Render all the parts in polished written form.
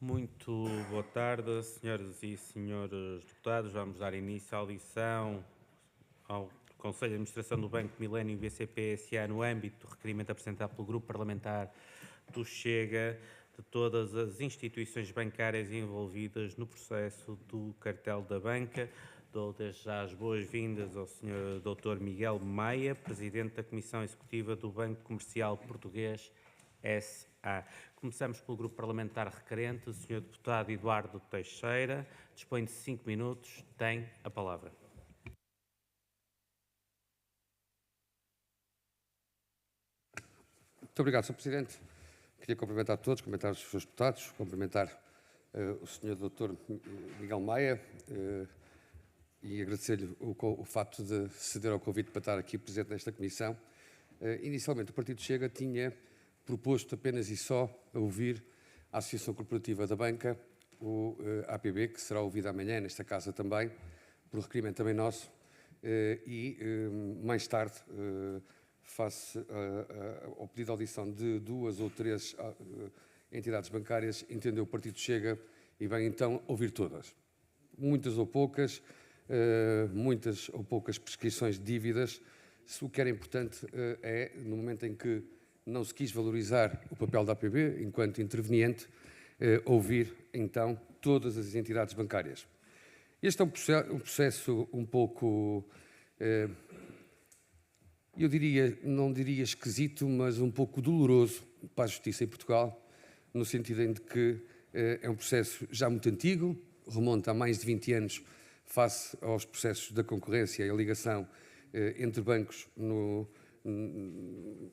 Muito boa tarde, senhoras e senhores deputados. Vamos dar início à audição ao Conselho de Administração do Banco Milênio BCP S.A. no âmbito do requerimento apresentado pelo Grupo Parlamentar do Chega de todas as instituições bancárias envolvidas no processo do cartel da banca. Dou desde já as boas-vindas ao Sr. Dr. Miguel Maia, Presidente da Comissão Executiva do Banco Comercial Português S.A. Começamos pelo Grupo Parlamentar requerente, o Sr. Deputado Eduardo Teixeira. Dispõe de 5 minutos, tem a palavra. Muito obrigado, Sr. Presidente. Queria cumprimentar todos, cumprimentar os seus deputados, cumprimentar o Sr. Dr. Miguel Maia e agradecer-lhe o facto de ceder ao convite para estar aqui presente nesta comissão. Inicialmente, o Partido Chega tinha proposto apenas e só a ouvir a Associação Corporativa da Banca, o APB, que será ouvido amanhã nesta casa também, por requerimento também nosso, e mais tarde, face ao pedido de audição de 2 ou 3 entidades bancárias, entendeu o Partido Chega e vem então ouvir todas. Muitas ou poucas prescrições de dívidas. O que era importante é, no momento em que não se quis valorizar o papel da APB enquanto interveniente, ouvir então todas as entidades bancárias. Este é um processo um pouco, eu diria, não diria esquisito, mas um pouco doloroso para a justiça em Portugal, no sentido em que é um processo já muito antigo, remonta a mais de 20 anos face aos processos da concorrência e a ligação entre bancos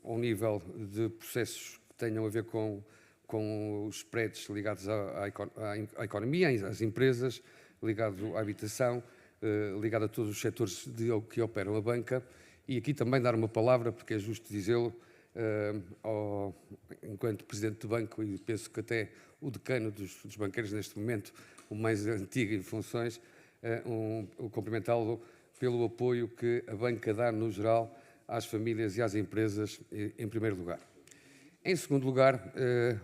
ao nível de processos que tenham a ver com os spreads ligados à economia, às empresas, ligado à habitação, ligado a todos os setores que operam a banca. E aqui também dar uma palavra, porque é justo dizê-lo, enquanto Presidente do Banco, e penso que até o decano dos banqueiros neste momento, o mais antigo em funções, cumprimentá-lo pelo apoio que a banca dá, no geral, às famílias e às empresas, em primeiro lugar. Em segundo lugar,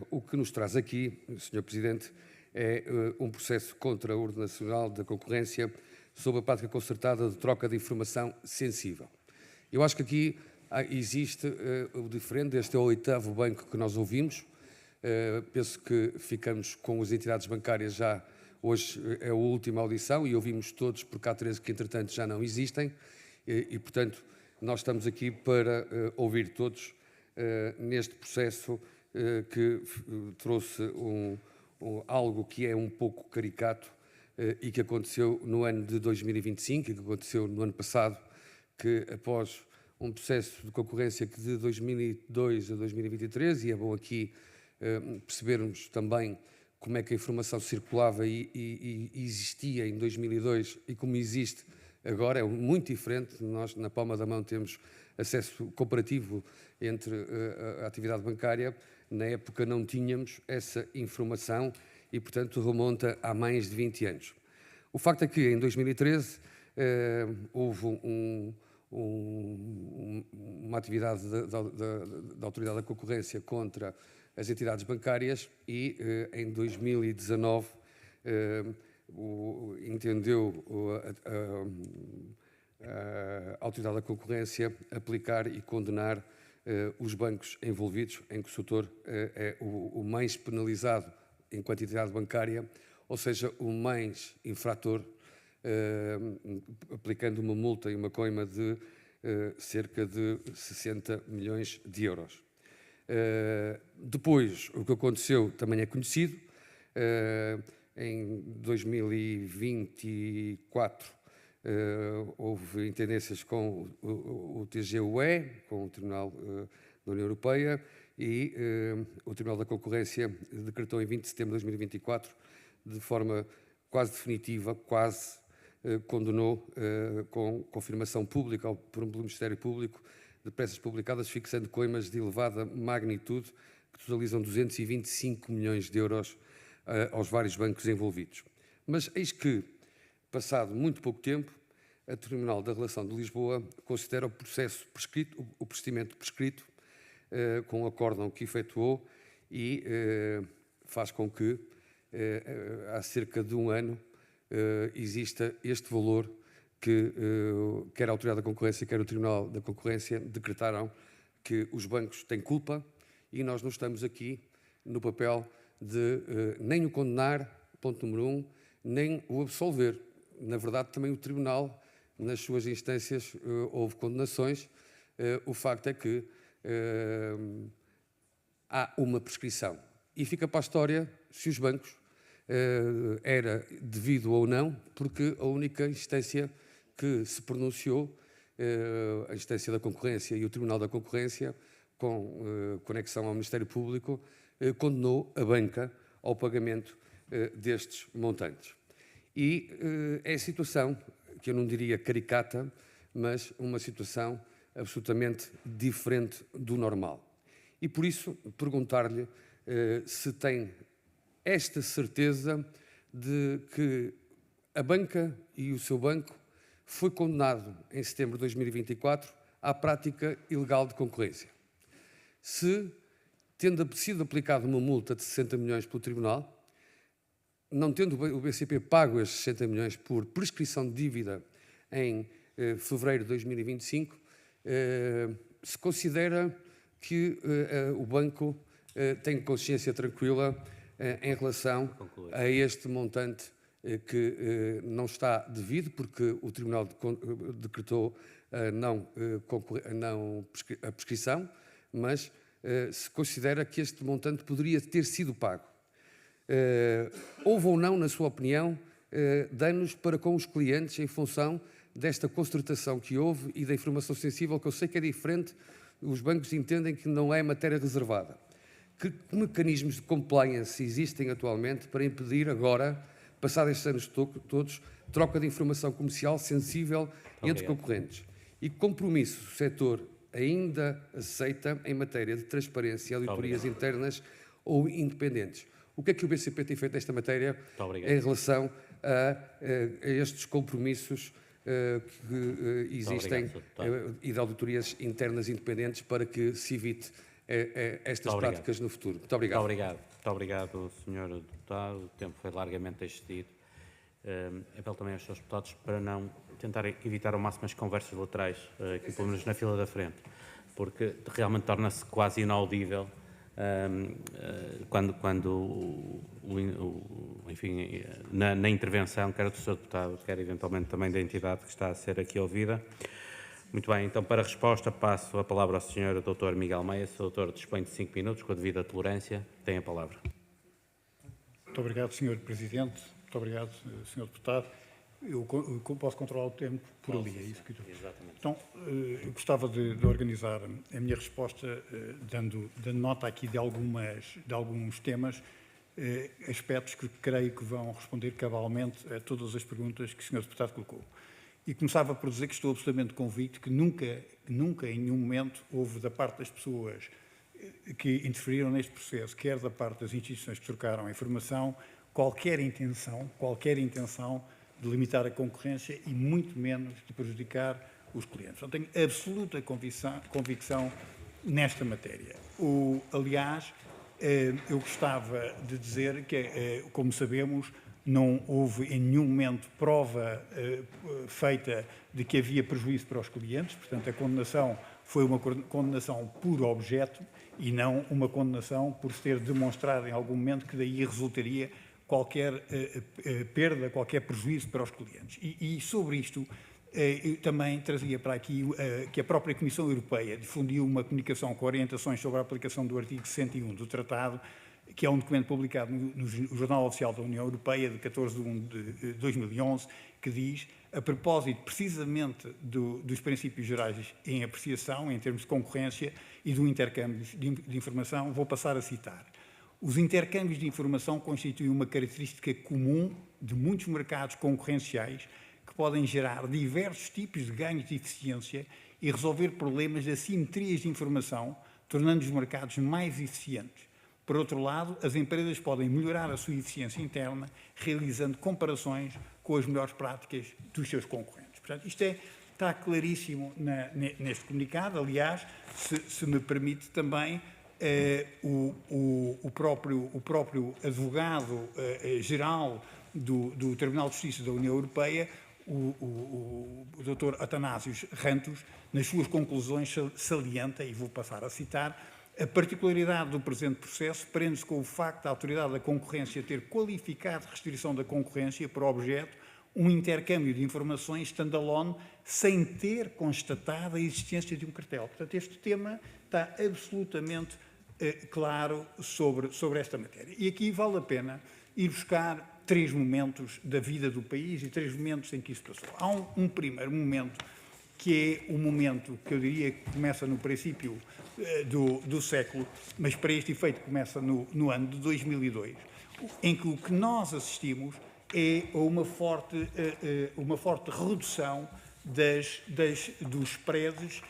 o que nos traz aqui, Sr. Presidente, é um processo contra a Ordem Nacional da Concorrência sobre a prática concertada de troca de informação sensível. Eu acho que aqui existe o diferente. Este é o 8º banco que nós ouvimos. Penso que ficamos com as entidades bancárias já. Hoje é a última audição e ouvimos todos, porque há 13 que, entretanto, já não existem. E portanto, nós estamos aqui para ouvir todos neste processo que trouxe algo que é um pouco caricato e que aconteceu no ano de 2025 e que aconteceu no ano passado, que após um processo de concorrência que de 2002 a 2023, e é bom aqui percebermos também como é que a informação circulava e existia em 2002 e como existe agora, é muito diferente. Nós, na palma da mão, temos acesso comparativo entre a atividade bancária. Na época não tínhamos essa informação e, portanto, remonta a mais de 20 anos. O facto é que, em 2013, houve uma atividade da Autoridade da Concorrência contra as entidades bancárias e, em 2019, entendeu a Autoridade da Concorrência aplicar e condenar os bancos envolvidos, em que o setor é o mais penalizado enquanto entidade bancária, ou seja, o mais infrator, aplicando uma multa e uma coima de cerca de 60 milhões de euros. Depois, o que aconteceu também é conhecido. Em 2024 houve intendências com o TGUE, com o Tribunal da União Europeia, e o Tribunal da Concorrência decretou em 20 de setembro de 2024, de forma quase definitiva, condenou com confirmação pública pelo Ministério Público de peças publicadas, fixando coimas de elevada magnitude que totalizam 225 milhões de euros aos vários bancos envolvidos. Mas eis que, passado muito pouco tempo, o Tribunal da Relação de Lisboa considera o processo prescrito, o procedimento prescrito, com o acórdão que efetuou, e faz com que há cerca de um ano, exista este valor que quer a Autoridade da Concorrência, quer o Tribunal da Concorrência decretaram que os bancos têm culpa e nós não estamos aqui no papel de nem o condenar, ponto número 1, nem o absolver. Na verdade, também o Tribunal, nas suas instâncias, houve condenações. O facto é que há uma prescrição. E fica para a história se os bancos era devido ou não, porque a única instância que se pronunciou, a instância da concorrência e o Tribunal da Concorrência, com conexão ao Ministério Público, condenou a banca ao pagamento destes montantes. E é a situação, que eu não diria caricata, mas uma situação absolutamente diferente do normal. E por isso perguntar-lhe se tem esta certeza de que a banca e o seu banco foi condenado em setembro de 2024 à prática ilegal de concorrência. Se, tendo sido aplicada uma multa de 60 milhões pelo Tribunal, não tendo o BCP pago estes 60 milhões por prescrição de dívida em fevereiro de 2025, se considera que o banco tem consciência tranquila em relação a este montante que não está devido, porque o Tribunal decretou a prescrição, mas se considera que este montante poderia ter sido pago. Houve ou não, na sua opinião, danos para com os clientes em função desta concertação que houve e da informação sensível, que eu sei que é diferente, os bancos entendem que não é matéria reservada. Que mecanismos de compliance existem atualmente para impedir agora, passados estes anos todos, troca de informação comercial sensível entre concorrentes? E que compromisso o setor ainda aceita em matéria de transparência e auditorias internas ou independentes? O que é que o BCP tem feito nesta matéria em relação a estes compromissos que existem e de auditorias internas independentes para que se evite estas práticas no futuro? Muito obrigado. Muito obrigado, Sr. Deputado. O tempo foi largamente excedido. Apelo também aos seus deputados para não tentar evitar ao máximo as conversas laterais, aqui pelo menos na fila da frente, porque realmente torna-se quase inaudível enfim, na intervenção, quer do Sr. Deputado, quer eventualmente também da entidade que está a ser aqui ouvida. Muito bem, então para a resposta passo a palavra ao Sr. Dr. Miguel Maia. Sr. Doutor, dispõe de 5 minutos, com a devida tolerância. Tem a palavra. Muito obrigado, Sr. Presidente. Muito obrigado, Sr. Deputado. Eu posso controlar o tempo por ali, é isso que eu... Exatamente. Então, eu gostava de organizar a minha resposta dando nota aqui de alguns temas, aspectos que creio que vão responder cabalmente a todas as perguntas que o Sr. Deputado colocou. E começava por dizer que estou absolutamente convicto que nunca em nenhum momento houve da parte das pessoas que interferiram neste processo, quer da parte das instituições que trocaram a informação, qualquer intenção de limitar a concorrência e muito menos de prejudicar os clientes. Eu tenho absoluta convicção nesta matéria. Aliás, eu gostava de dizer que, como sabemos, não houve em nenhum momento prova feita de que havia prejuízo para os clientes, portanto a condenação foi uma condenação por objeto e não uma condenação por se ter demonstrado em algum momento que daí resultaria qualquer perda, qualquer prejuízo para os clientes. E sobre isto, eu também trazia para aqui que a própria Comissão Europeia difundiu uma comunicação com orientações sobre a aplicação do artigo 101 do Tratado, que é um documento publicado no Jornal Oficial da União Europeia, de 14 de 1 de 2011, que diz, a propósito precisamente dos princípios gerais em apreciação, em termos de concorrência e do intercâmbio de informação, vou passar a citar. Os intercâmbios de informação constituem uma característica comum de muitos mercados concorrenciais que podem gerar diversos tipos de ganhos de eficiência e resolver problemas de assimetrias de informação, tornando os mercados mais eficientes. Por outro lado, as empresas podem melhorar a sua eficiência interna, realizando comparações com as melhores práticas dos seus concorrentes. Portanto, isto está claríssimo neste comunicado. Aliás, se me permite também, o próprio advogado-geral do Tribunal de Justiça da União Europeia, o Dr. Atanásios Rantos, nas suas conclusões salienta, e vou passar a citar, a particularidade do presente processo prende-se com o facto da Autoridade da Concorrência ter qualificado restrição da concorrência por objeto um intercâmbio de informações standalone sem ter constatado a existência de um cartel. Portanto, este tema está absolutamente claro sobre esta matéria. E aqui vale a pena ir buscar 3 momentos da vida do país e 3 momentos em que isso passou. Há um primeiro momento, que é o momento que eu diria que começa no princípio do século, mas para este efeito começa no ano de 2002, em que o que nós assistimos é uma forte redução dos spreads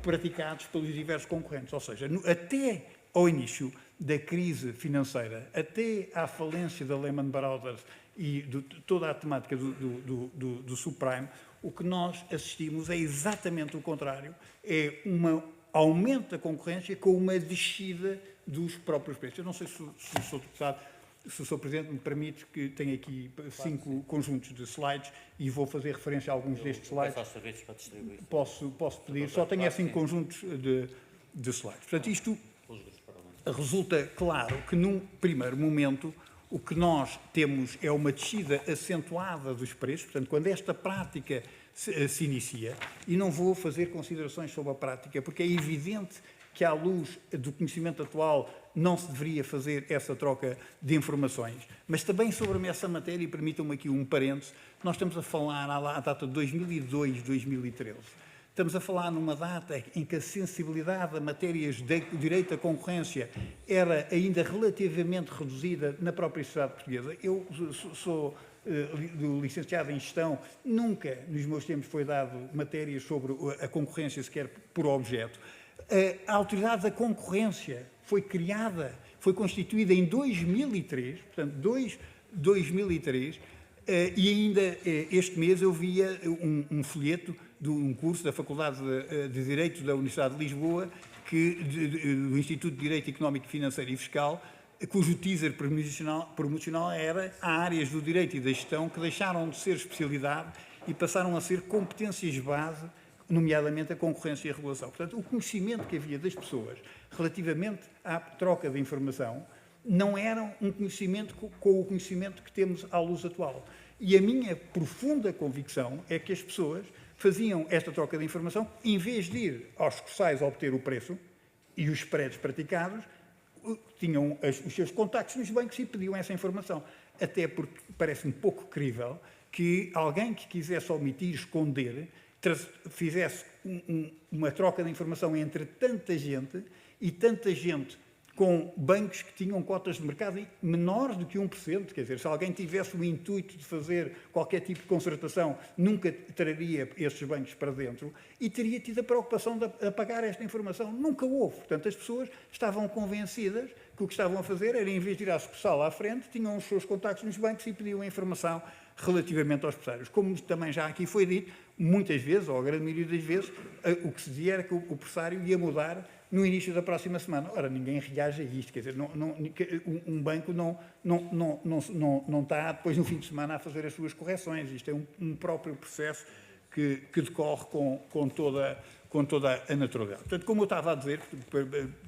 praticados pelos diversos concorrentes. Ou seja, até ao início da crise financeira, até à falência da Lehman Brothers e de toda a temática do subprime, o que nós assistimos é exatamente o contrário, é um aumento da concorrência com uma descida dos próprios preços. Eu não sei se o Sr. Deputado, se o Sr. Presidente me permite, que tenho aqui 5 conjuntos de slides e vou fazer referência a alguns destes slides. Posso pedir, só tenho 5 conjuntos de slides. Portanto, isto resulta claro que, num primeiro momento, o que nós temos é uma descida acentuada dos preços. Portanto, quando esta prática se inicia, e não vou fazer considerações sobre a prática, porque é evidente que, à luz do conhecimento atual, não se deveria fazer essa troca de informações. Mas também sobre essa matéria, e permitam-me aqui um parênteses, nós estamos a falar à data de 2002, 2013. Estamos a falar numa data em que a sensibilidade a matérias de direito à concorrência era ainda relativamente reduzida na própria sociedade portuguesa. Eu sou licenciado em gestão, nunca nos meus tempos foi dado matérias sobre a concorrência sequer por objeto. A Autoridade da Concorrência foi criada, foi constituída em 2003, portanto, 2003, e ainda este mês eu via um folheto de um curso da Faculdade de Direito da Universidade de Lisboa, do Instituto de Direito Económico, Financeiro e Fiscal, cujo teaser promocional era há áreas do direito e da gestão que deixaram de ser especialidade e passaram a ser competências base, nomeadamente a concorrência e a regulação. Portanto, o conhecimento que havia das pessoas relativamente à troca de informação não era um conhecimento com o conhecimento que temos à luz atual. E a minha profunda convicção é que as pessoas faziam esta troca de informação, em vez de ir aos sucursais a obter o preço e os spreads praticados, tinham os seus contactos nos bancos e pediam essa informação. Até porque parece-me pouco crível que alguém que quisesse omitir, esconder, fizesse uma troca de informação entre tanta gente e tanta gente com bancos que tinham cotas de mercado menores do que 1%. Quer dizer, se alguém tivesse o intuito de fazer qualquer tipo de concertação, nunca traria estes bancos para dentro e teria tido a preocupação de apagar esta informação. Nunca houve. Portanto, as pessoas estavam convencidas que o que estavam a fazer era, em vez de ir à sucursal à frente, tinham os seus contactos nos bancos e pediam a informação relativamente aos pressários. Como também já aqui foi dito, muitas vezes, ou a grande maioria das vezes, o que se dizia era que o pressário ia mudar no início da próxima semana. Ora, ninguém reage a isto, quer dizer, um banco não está depois no fim de semana a fazer as suas correções. Isto é um próprio processo que decorre com toda a naturalidade. Portanto, como eu estava a dizer,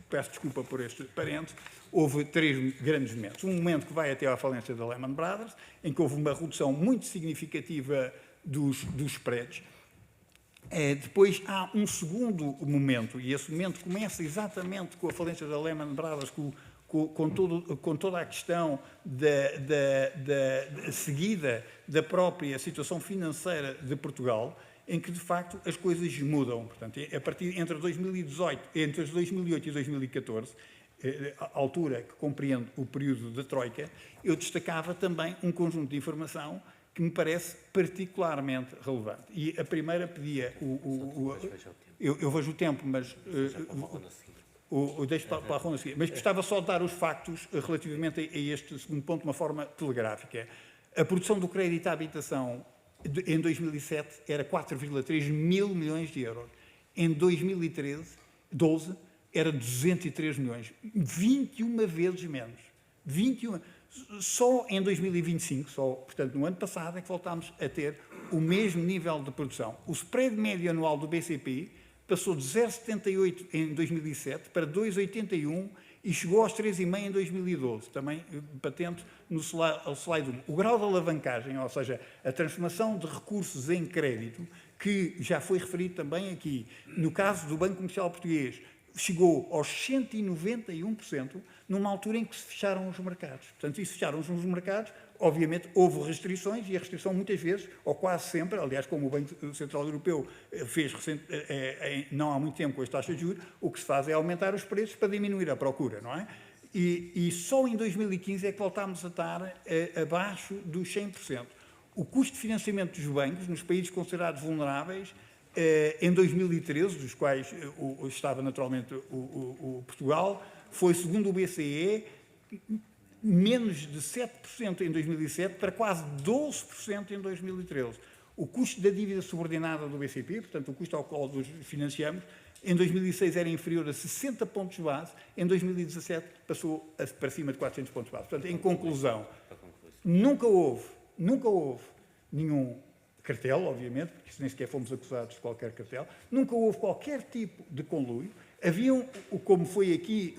peço desculpa por este parênteses, houve 3 grandes momentos. Um momento que vai até à falência da Lehman Brothers, em que houve uma redução muito significativa dos spreads. Depois há um segundo momento, e esse momento começa exatamente com a falência da Lehman Brothers, com toda a questão seguida da própria situação financeira de Portugal, em que, de facto, as coisas mudam. Portanto, a partir entre 2008 e 2014, a altura que compreende o período da Troika, eu destacava também um conjunto de informação que me parece particularmente relevante. E a primeira pedia... Eu vejo o tempo, mas... deixo para a ronda a seguir. Mas gostava só de dar os factos relativamente a este segundo ponto de uma forma telegráfica. A produção do crédito à habitação em 2007 era 4,3 mil milhões de euros. Em 2012 era 203 milhões, 21 vezes menos. 21. Só em 2025, portanto no ano passado, é que voltámos a ter o mesmo nível de produção. O spread médio anual do BCP passou de 0,78 em 2007 para 2,81 e chegou aos 3,5 em 2012, também patente no slide 1. O grau de alavancagem, ou seja, a transformação de recursos em crédito, que já foi referido também aqui, no caso do Banco Comercial Português, chegou aos 191%, numa altura em que se fecharam os mercados. Portanto, e se fecharam os mercados, obviamente houve restrições, e a restrição muitas vezes, ou quase sempre, aliás, como o Banco Central Europeu fez não há muito tempo com as taxas de juros, o que se faz é aumentar os preços para diminuir a procura, não é? E só em 2015 é que voltámos a estar abaixo dos 100%. O custo de financiamento dos bancos, nos países considerados vulneráveis, em 2013, dos quais estava naturalmente o Portugal, foi, segundo o BCE, menos de 7% em 2007 para quase 12% em 2013. O custo da dívida subordinada do BCP, portanto, o custo ao qual nos financiamos, em 2006 era inferior a 60 pontos base, em 2017 passou para cima de 400 pontos base. Portanto, em conclusão, nunca houve nenhum cartel, obviamente, porque nem sequer fomos acusados de qualquer cartel, nunca houve qualquer tipo de conluio. Havia, como foi aqui,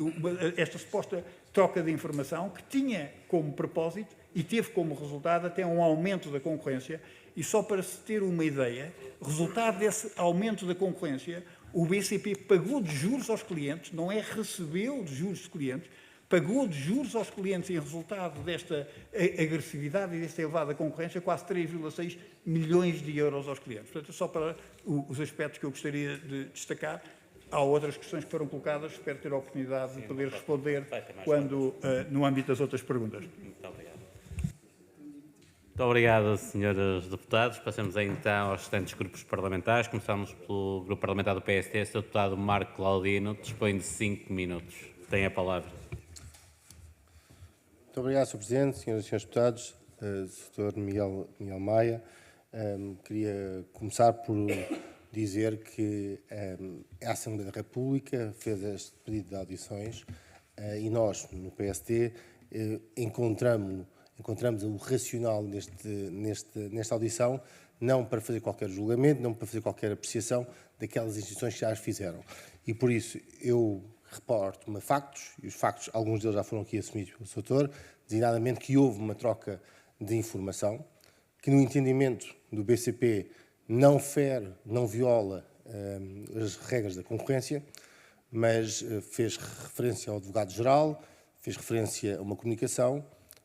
esta suposta troca de informação, que tinha como propósito e teve como resultado até um aumento da concorrência. E só para se ter uma ideia, resultado desse aumento da concorrência, o BCP pagou de juros aos clientes, não é recebeu de juros dos clientes, pagou de juros aos clientes em resultado desta agressividade e desta elevada concorrência quase 3,6 milhões de euros aos clientes. Portanto, só para os aspectos que eu gostaria de destacar. Há outras questões que foram colocadas, espero ter a oportunidade de poder responder quando, no âmbito das outras perguntas. Muito obrigado. Muito obrigado, senhores deputados. Passamos então aos restantes grupos parlamentares. Começamos pelo grupo parlamentar do PSD. O deputado Marco Claudino dispõe de 5 minutos. Tem a palavra. Muito obrigado, Sr. Presidente, senhoras e senhores deputados, Sr. Miguel Maia. Queria começar por dizer que a Assembleia da República fez este pedido de audições e nós, no PSD, encontramos o racional nesta audição, não para fazer qualquer julgamento, não para fazer qualquer apreciação daquelas instituições que já as fizeram. E por isso eu reporto-me factos, e os factos, alguns deles já foram aqui assumidos pelo Sr. Doutor, designadamente que houve uma troca de informação, que no entendimento do BCP não fere, não viola as regras da concorrência, mas fez referência ao advogado-geral, fez referência a uma comunicação,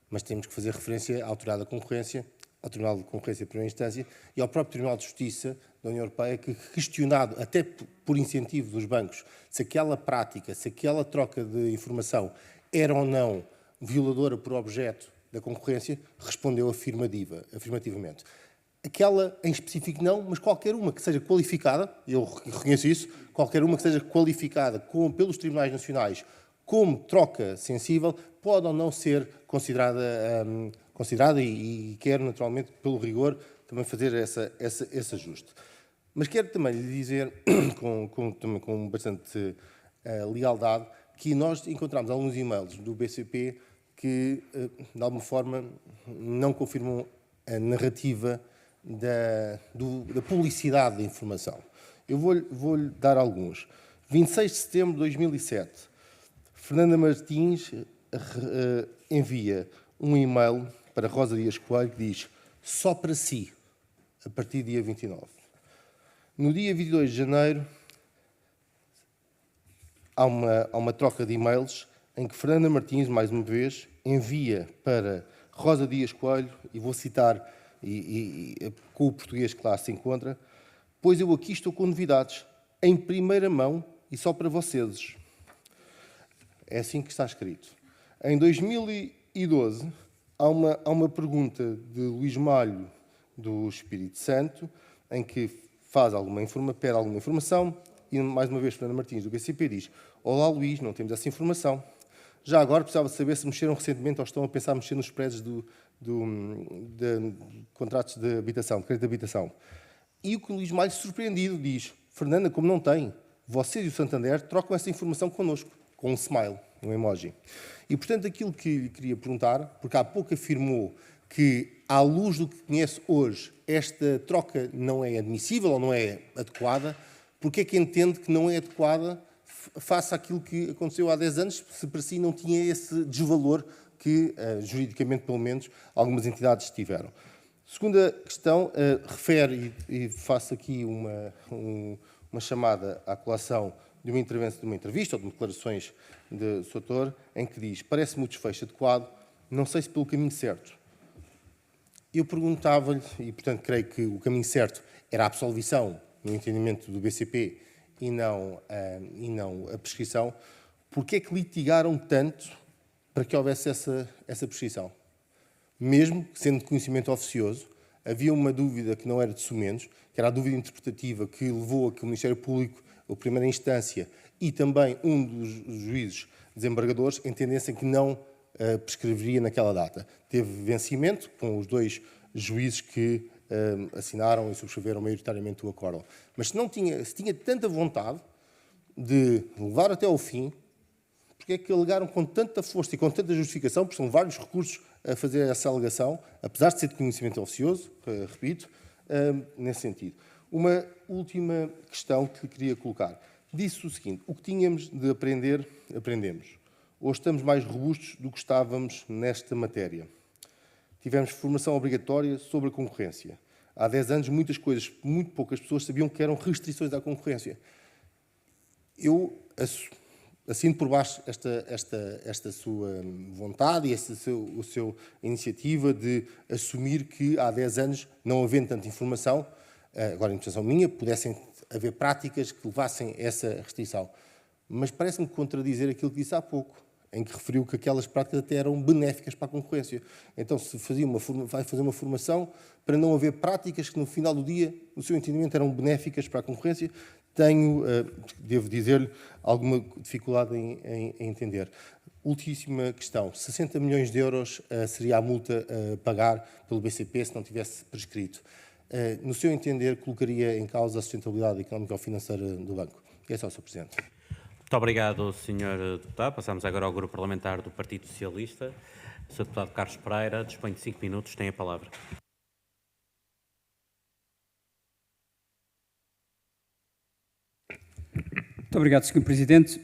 mas temos que fazer referência à Autoridade da Concorrência, ao Tribunal de Concorrência de Primeira Instância e ao próprio Tribunal de Justiça da União Europeia, que questionado, até por incentivo dos bancos, se aquela prática, se aquela troca de informação era ou não violadora por objeto da concorrência, respondeu afirmativamente. Aquela em específico não, mas qualquer uma que seja qualificada, eu reconheço isso, qualquer uma que seja qualificada pelos tribunais nacionais como troca sensível, pode ou não ser considerada e quero naturalmente, pelo rigor, também fazer esse ajuste. Mas quero também lhe dizer, com bastante lealdade, que nós encontramos alguns e-mails do BCP que, de alguma forma, não confirmam a narrativa da publicidade da informação. Eu vou-lhe dar alguns. 26 de setembro de 2007, Fernanda Martins envia um e-mail para Rosa Dias Coelho que diz só para si, a partir do dia 29. No dia 22 de janeiro, há uma troca de e-mails em que Fernanda Martins, mais uma vez, envia para Rosa Dias Coelho, e vou citar com o português que lá se encontra, pois eu aqui estou com novidades, em primeira mão e só para vocês. É assim que está escrito. Em 2012, há uma pergunta de Luís Malho do Espírito Santo, em que pede alguma informação, e mais uma vez Fernanda Martins do BCP diz: olá Luís, não temos essa informação. Já agora precisava saber se mexeram recentemente ou estão a pensar mexer nos prédios de contratos de habitação, de crédito de habitação. E o que o Luís Malho, surpreendido, diz: Fernanda, como não tem, vocês e o Santander trocam essa informação connosco, com um smile, um emoji. E, portanto, aquilo que lhe queria perguntar, porque há pouco afirmou que, à luz do que conhece hoje, esta troca não é admissível ou não é adequada, porque é que entende que não é adequada face àquilo que aconteceu há 10 anos, se para si não tinha esse desvalor que, juridicamente pelo menos, algumas entidades tiveram? Segunda questão, refere, e faço aqui uma chamada à colação de uma entrevista ou de declarações de Sr. Doutor, em que diz: parece-me o desfecho adequado, não sei se pelo caminho certo. Eu perguntava-lhe, e portanto creio que o caminho certo era a absolvição, no entendimento do BCP, e não a prescrição, porque é que litigaram tanto para que houvesse essa prescrição? Mesmo sendo de conhecimento oficioso, havia uma dúvida que não era de sumenos, que era a dúvida interpretativa que levou a que o Ministério Público, a primeira instância, e também um dos juízes desembargadores entendessem que não prescreveria naquela data. Teve vencimento com os 2 juízes que assinaram e subscreveram maioritariamente o acórdão. Mas se tinha tanta vontade de levar até ao fim, porque é que alegaram com tanta força e com tanta justificação, porque são vários recursos a fazer essa alegação, apesar de ser de conhecimento oficioso, repito, nesse sentido. Uma última questão que lhe queria colocar. Disse o seguinte: o que tínhamos de aprender, aprendemos. Hoje estamos mais robustos do que estávamos nesta matéria. Tivemos formação obrigatória sobre a concorrência. Há 10 anos, muitas coisas, muito poucas pessoas sabiam que eram restrições à concorrência. Eu assino por baixo esta sua vontade e esta sua iniciativa de assumir que há 10 anos, não havendo tanta informação, agora a interpretação minha, pudessem haver práticas que levassem a essa restrição. Mas parece-me contradizer aquilo que disse há pouco, em que referiu que aquelas práticas até eram benéficas para a concorrência. Então, se vai fazer uma formação para não haver práticas que, no final do dia, no seu entendimento, eram benéficas para a concorrência, devo dizer-lhe, alguma dificuldade em entender. Ultíssima questão. 60 milhões de euros seria a multa a pagar pelo BCP se não tivesse prescrito. No seu entender, colocaria em causa a sustentabilidade económica ou financeira do banco? É só, Sr. Presidente. Muito obrigado, Sr. Deputado. Passamos agora ao Grupo Parlamentar do Partido Socialista. O Sr. Deputado Carlos Pereira dispõe de 5 minutos, tem a palavra. Muito obrigado, Sr. Presidente.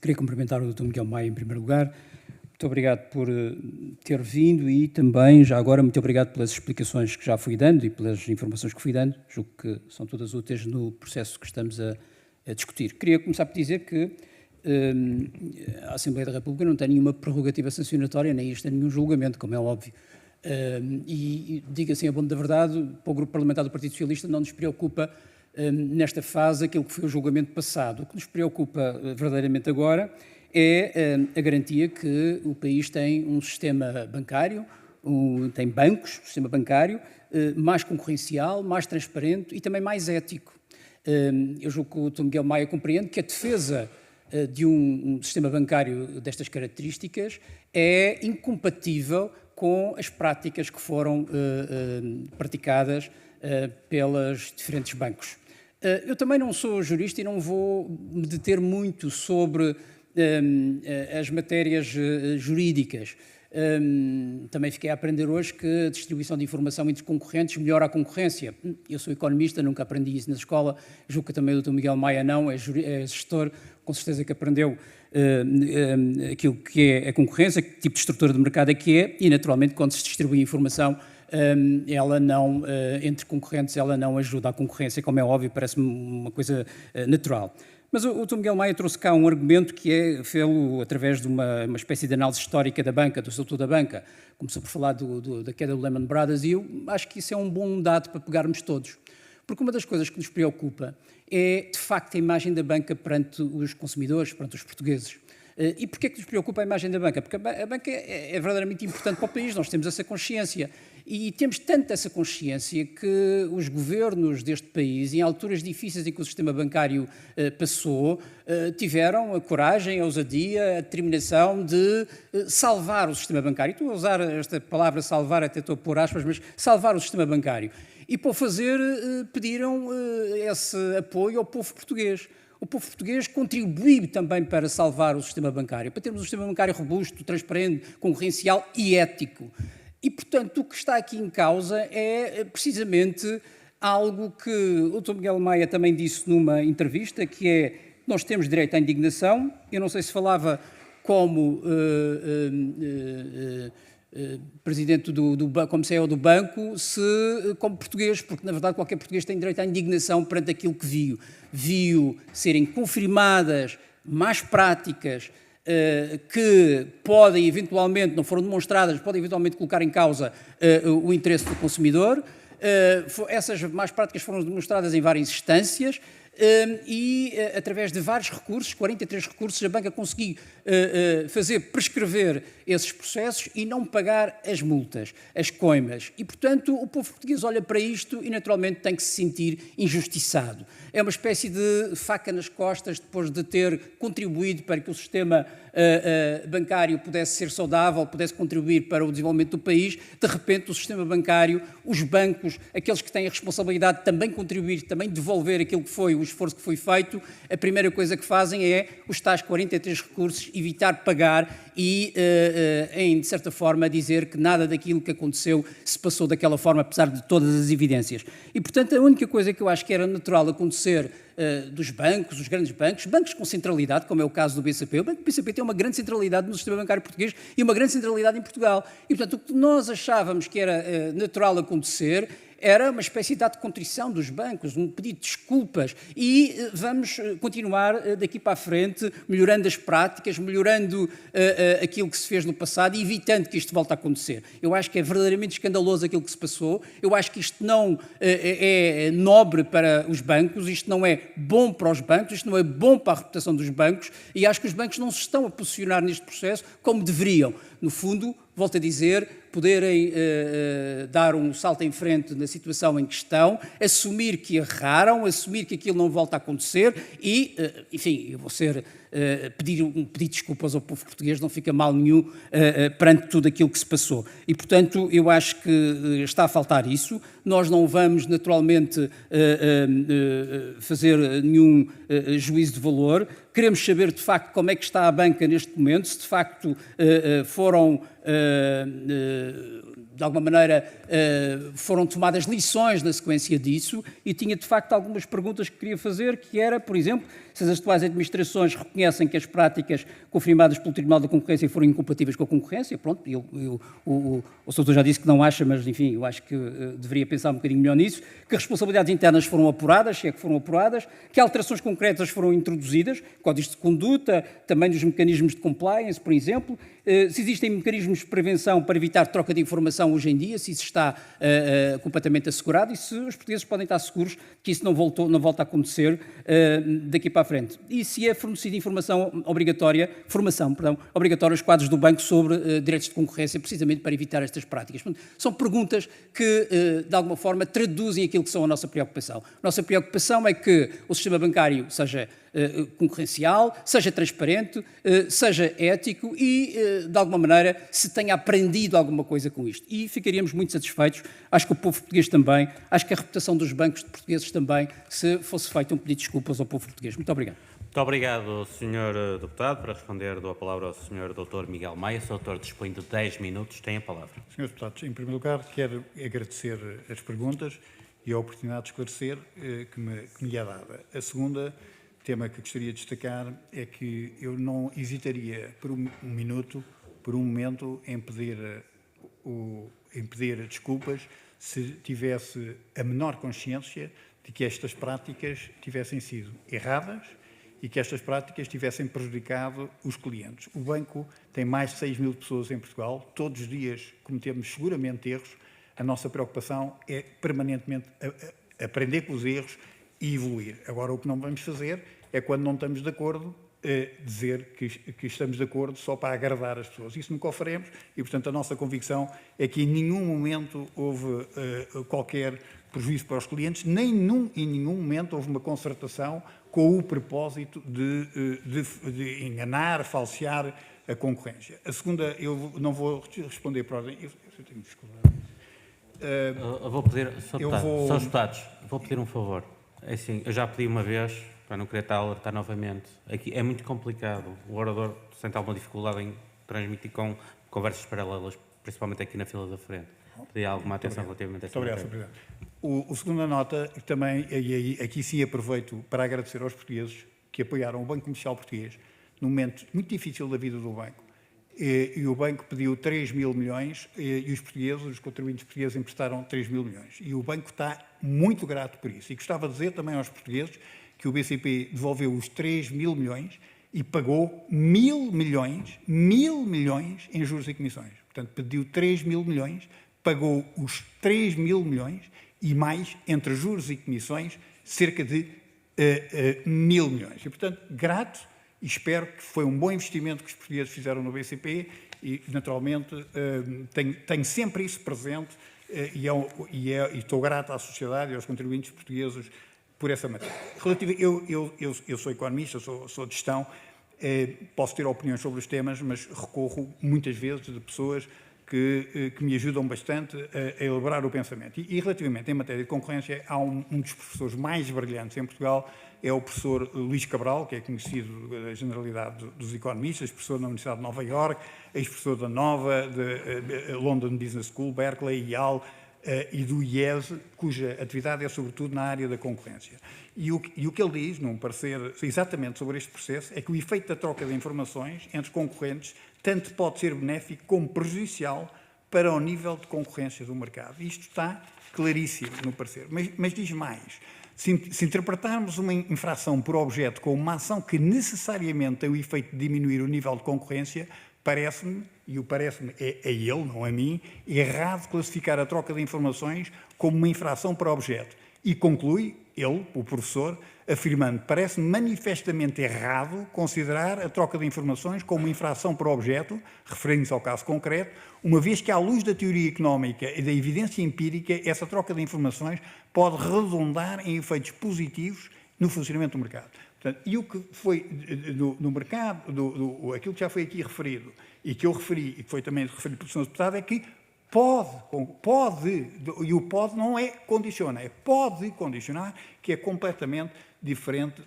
Queria cumprimentar o Dr. Miguel Maia em primeiro lugar. Muito obrigado por ter vindo e também, já agora, muito obrigado pelas explicações que já fui dando e pelas informações que fui dando. Julgo que são todas úteis no processo que estamos a discutir. Queria começar por dizer que a Assembleia da República não tem nenhuma prerrogativa sancionatória, nem isto é nenhum julgamento, como é óbvio. E diga assim a bom da verdade, para o Grupo Parlamentar do Partido Socialista não nos preocupa nesta fase aquilo que foi o julgamento passado. O que nos preocupa verdadeiramente agora é a garantia que o país tem um sistema bancário, tem bancos, um sistema bancário mais concorrencial, mais transparente e também mais ético. Eu julgo que o Dr. Miguel Maia compreende que a defesa de um sistema bancário destas características é incompatível com as práticas que foram praticadas pelos diferentes bancos. Eu também não sou jurista e não vou me deter muito sobre as matérias jurídicas. Também fiquei a aprender hoje que a distribuição de informação entre concorrentes melhora a concorrência. Eu sou economista, nunca aprendi isso na escola, julgo que também o Dr. Miguel Maia não, é gestor, com certeza que aprendeu aquilo que é a concorrência, que tipo de estrutura de mercado é que é, e naturalmente quando se distribui informação, ela não, entre concorrentes, ela não ajuda a concorrência, como é óbvio, parece-me uma coisa natural. Mas o Dr. Miguel Maia trouxe cá um argumento que é fê-lo através de uma espécie de análise histórica da banca, do estatuto da banca. Começou por falar da queda do Lehman Brothers e eu acho que isso é um bom dado para pegarmos todos. Porque uma das coisas que nos preocupa é, de facto, a imagem da banca perante os consumidores, perante os portugueses. E porquê que nos preocupa a imagem da banca? Porque a banca é verdadeiramente importante para o país, nós temos essa consciência. E temos tanto essa consciência que os governos deste país, em alturas difíceis em que o sistema bancário passou, tiveram a coragem, a ousadia, a determinação de salvar o sistema bancário. Estou a usar esta palavra salvar, até estou a pôr aspas, mas salvar o sistema bancário. E para o fazer pediram esse apoio ao povo português. O povo português contribuiu também para salvar o sistema bancário, para termos um sistema bancário robusto, transparente, concorrencial e ético. E, portanto, o que está aqui em causa é precisamente algo que o Dr. Miguel Maia também disse numa entrevista, que é nós temos direito à indignação. Eu não sei se falava como presidente como CEO do banco, como português, porque na verdade qualquer português tem direito à indignação perante aquilo que viu. Viu serem confirmadas más práticas que podem eventualmente, não foram demonstradas, podem eventualmente colocar em causa o interesse do consumidor. Essas más práticas foram demonstradas em várias instâncias. E através de vários recursos, 43 recursos, a banca conseguiu prescrever esses processos e não pagar as multas, as coimas. E, portanto, o povo português olha para isto e, naturalmente, tem que se sentir injustiçado. É uma espécie de faca nas costas depois de ter contribuído para que o sistema bancário pudesse ser saudável, pudesse contribuir para o desenvolvimento do país. De repente, o sistema bancário, os bancos, aqueles que têm a responsabilidade de também contribuir, também devolver aquilo que foi o esforço que foi feito, a primeira coisa que fazem é os tais 43 recursos evitar pagar e, de certa forma, dizer que nada daquilo que aconteceu se passou daquela forma, apesar de todas as evidências. E, portanto, a única coisa que eu acho que era natural acontecer dos bancos, os grandes bancos com centralidade, como é o caso do BCP. O Banco do BCP tem uma grande centralidade no sistema bancário português e uma grande centralidade em Portugal. E, portanto, o que nós achávamos que era natural acontecer era uma espécie de ato de contrição dos bancos, um pedido de desculpas, e vamos continuar daqui para a frente melhorando as práticas, melhorando aquilo que se fez no passado e evitando que isto volte a acontecer. Eu acho que é verdadeiramente escandaloso aquilo que se passou, eu acho que isto não é nobre para os bancos, isto não é bom para os bancos, isto não é bom para a reputação dos bancos, e acho que os bancos não se estão a posicionar neste processo como deveriam. No fundo, volto a dizer, poderem dar um salto em frente na situação em que estão, assumir que erraram, assumir que aquilo não volta a acontecer e, enfim, eu vou pedir de desculpas ao povo português, não fica mal nenhum perante tudo aquilo que se passou. E, portanto, eu acho que está a faltar isso. Nós não vamos, naturalmente, fazer nenhum juízo de valor. Queremos saber, de facto, como é que está a banca neste momento, se de facto foram, de alguma maneira, foram tomadas lições na sequência disso, e tinha, de facto, algumas perguntas que queria fazer, que era, por exemplo, se as atuais administrações reconhecem que as práticas confirmadas pelo Tribunal da Concorrência foram incompatíveis com a concorrência. Pronto, o Soutor já disse que não acha, mas, enfim, eu acho que deveria pensar um bocadinho melhor nisso, que as responsabilidades internas foram apuradas, se é que foram apuradas, que alterações concretas foram introduzidas, códigos de conduta, também dos mecanismos de compliance, por exemplo, se existem mecanismos de prevenção para evitar troca de informação hoje em dia, se isso está completamente assegurado e se os portugueses podem estar seguros que isso não volta a acontecer daqui para a frente. E se é fornecida formação obrigatória aos quadros do banco sobre direitos de concorrência, precisamente para evitar estas práticas. Portanto, são perguntas que, de alguma forma, traduzem aquilo que são a nossa preocupação. A nossa preocupação é que o sistema bancário seja concorrencial, seja transparente, seja ético e, de alguma maneira, se tenha aprendido alguma coisa com isto. E ficaríamos muito satisfeitos, acho que o povo português também, acho que a reputação dos bancos portugueses também, se fosse feito um pedido de desculpas ao povo português. Muito obrigado. Muito obrigado, Sr. Deputado. Para responder, dou a palavra ao Sr. Dr. Miguel Maia. O Sr. Doutor dispõe de 10 minutos. Tem a palavra. Sr. Deputados, em primeiro lugar, quero agradecer as perguntas e a oportunidade de esclarecer que me é dada. A segunda tema que gostaria de destacar é que eu não hesitaria por um momento, em pedir desculpas se tivesse a menor consciência de que estas práticas tivessem sido erradas e que estas práticas tivessem prejudicado os clientes. O banco tem mais de 6 mil pessoas em Portugal, todos os dias cometemos seguramente erros. A nossa preocupação é permanentemente aprender com os erros e evoluir. Agora, o que não vamos fazer é, quando não estamos de acordo, dizer que estamos de acordo só para agradar as pessoas. Isso nunca o faremos e, portanto, a nossa convicção é que em nenhum momento houve qualquer prejuízo para os clientes, nem em nenhum momento houve uma concertação com o propósito de enganar, falsear a concorrência. A segunda, eu não vou responder por ordem. Eu tenho que desculpar. Eu vou pedir, Sr. Deputados, vou pedir um favor. É assim, eu já pedi uma vez, para não querer estar a alertar novamente. Aqui é muito complicado. O orador sente alguma dificuldade em transmitir com conversas paralelas, principalmente aqui na fila da frente. Pedi alguma atenção relativamente a esta matéria. Muito obrigado, Sr. Presidente. A segunda nota, também, e aqui sim aproveito para agradecer aos portugueses que apoiaram o Banco Comercial Português num momento muito difícil da vida do banco. E o banco pediu 3 mil milhões e os portugueses, os contribuintes portugueses, emprestaram 3 mil milhões. E o banco está muito grato por isso. E gostava de dizer também aos portugueses que o BCP devolveu os 3 mil milhões e pagou 1.000 milhões em juros e comissões. Portanto, pediu 3 mil milhões, pagou os 3 mil milhões e mais, entre juros e comissões, cerca de 1.000 milhões. E, portanto, grato e espero que foi um bom investimento que os portugueses fizeram no BCP e, naturalmente, tenho sempre isso presente e estou grato à sociedade e aos contribuintes portugueses por essa matéria. Eu sou economista, sou de gestão, posso ter opiniões sobre os temas, mas recorro muitas vezes de pessoas que me ajudam bastante a elaborar o pensamento. E relativamente em matéria de concorrência, há um dos professores mais brilhantes em Portugal, é o professor Luís Cabral, que é conhecido da generalidade dos economistas, professor na Universidade de Nova Iorque, ex-professor da Nova, da London Business School, Berkeley, Yale, e do IES, cuja atividade é sobretudo na área da concorrência. E o que ele diz, num parecer exatamente sobre este processo, é que o efeito da troca de informações entre concorrentes tanto pode ser benéfico como prejudicial para o nível de concorrência do mercado. Isto está claríssimo no parecer. Mas diz mais. Se interpretarmos uma infração por objeto como uma ação que necessariamente tem o efeito de diminuir o nível de concorrência, parece-me, e o parece-me é a ele, não a mim, errado classificar a troca de informações como uma infração por objeto. E conclui, ele, o professor, afirmando, parece-me manifestamente errado considerar a troca de informações como uma infração por objeto, referindo-se ao caso concreto, uma vez que, à luz da teoria económica e da evidência empírica, essa troca de informações pode redundar em efeitos positivos no funcionamento do mercado. Portanto, e o que foi no mercado, aquilo que já foi aqui referido, e que eu referi, e que foi também referido pelo Sr. Deputado, é que pode, e o pode não é condiciona, é pode condicionar, que é completamente diferente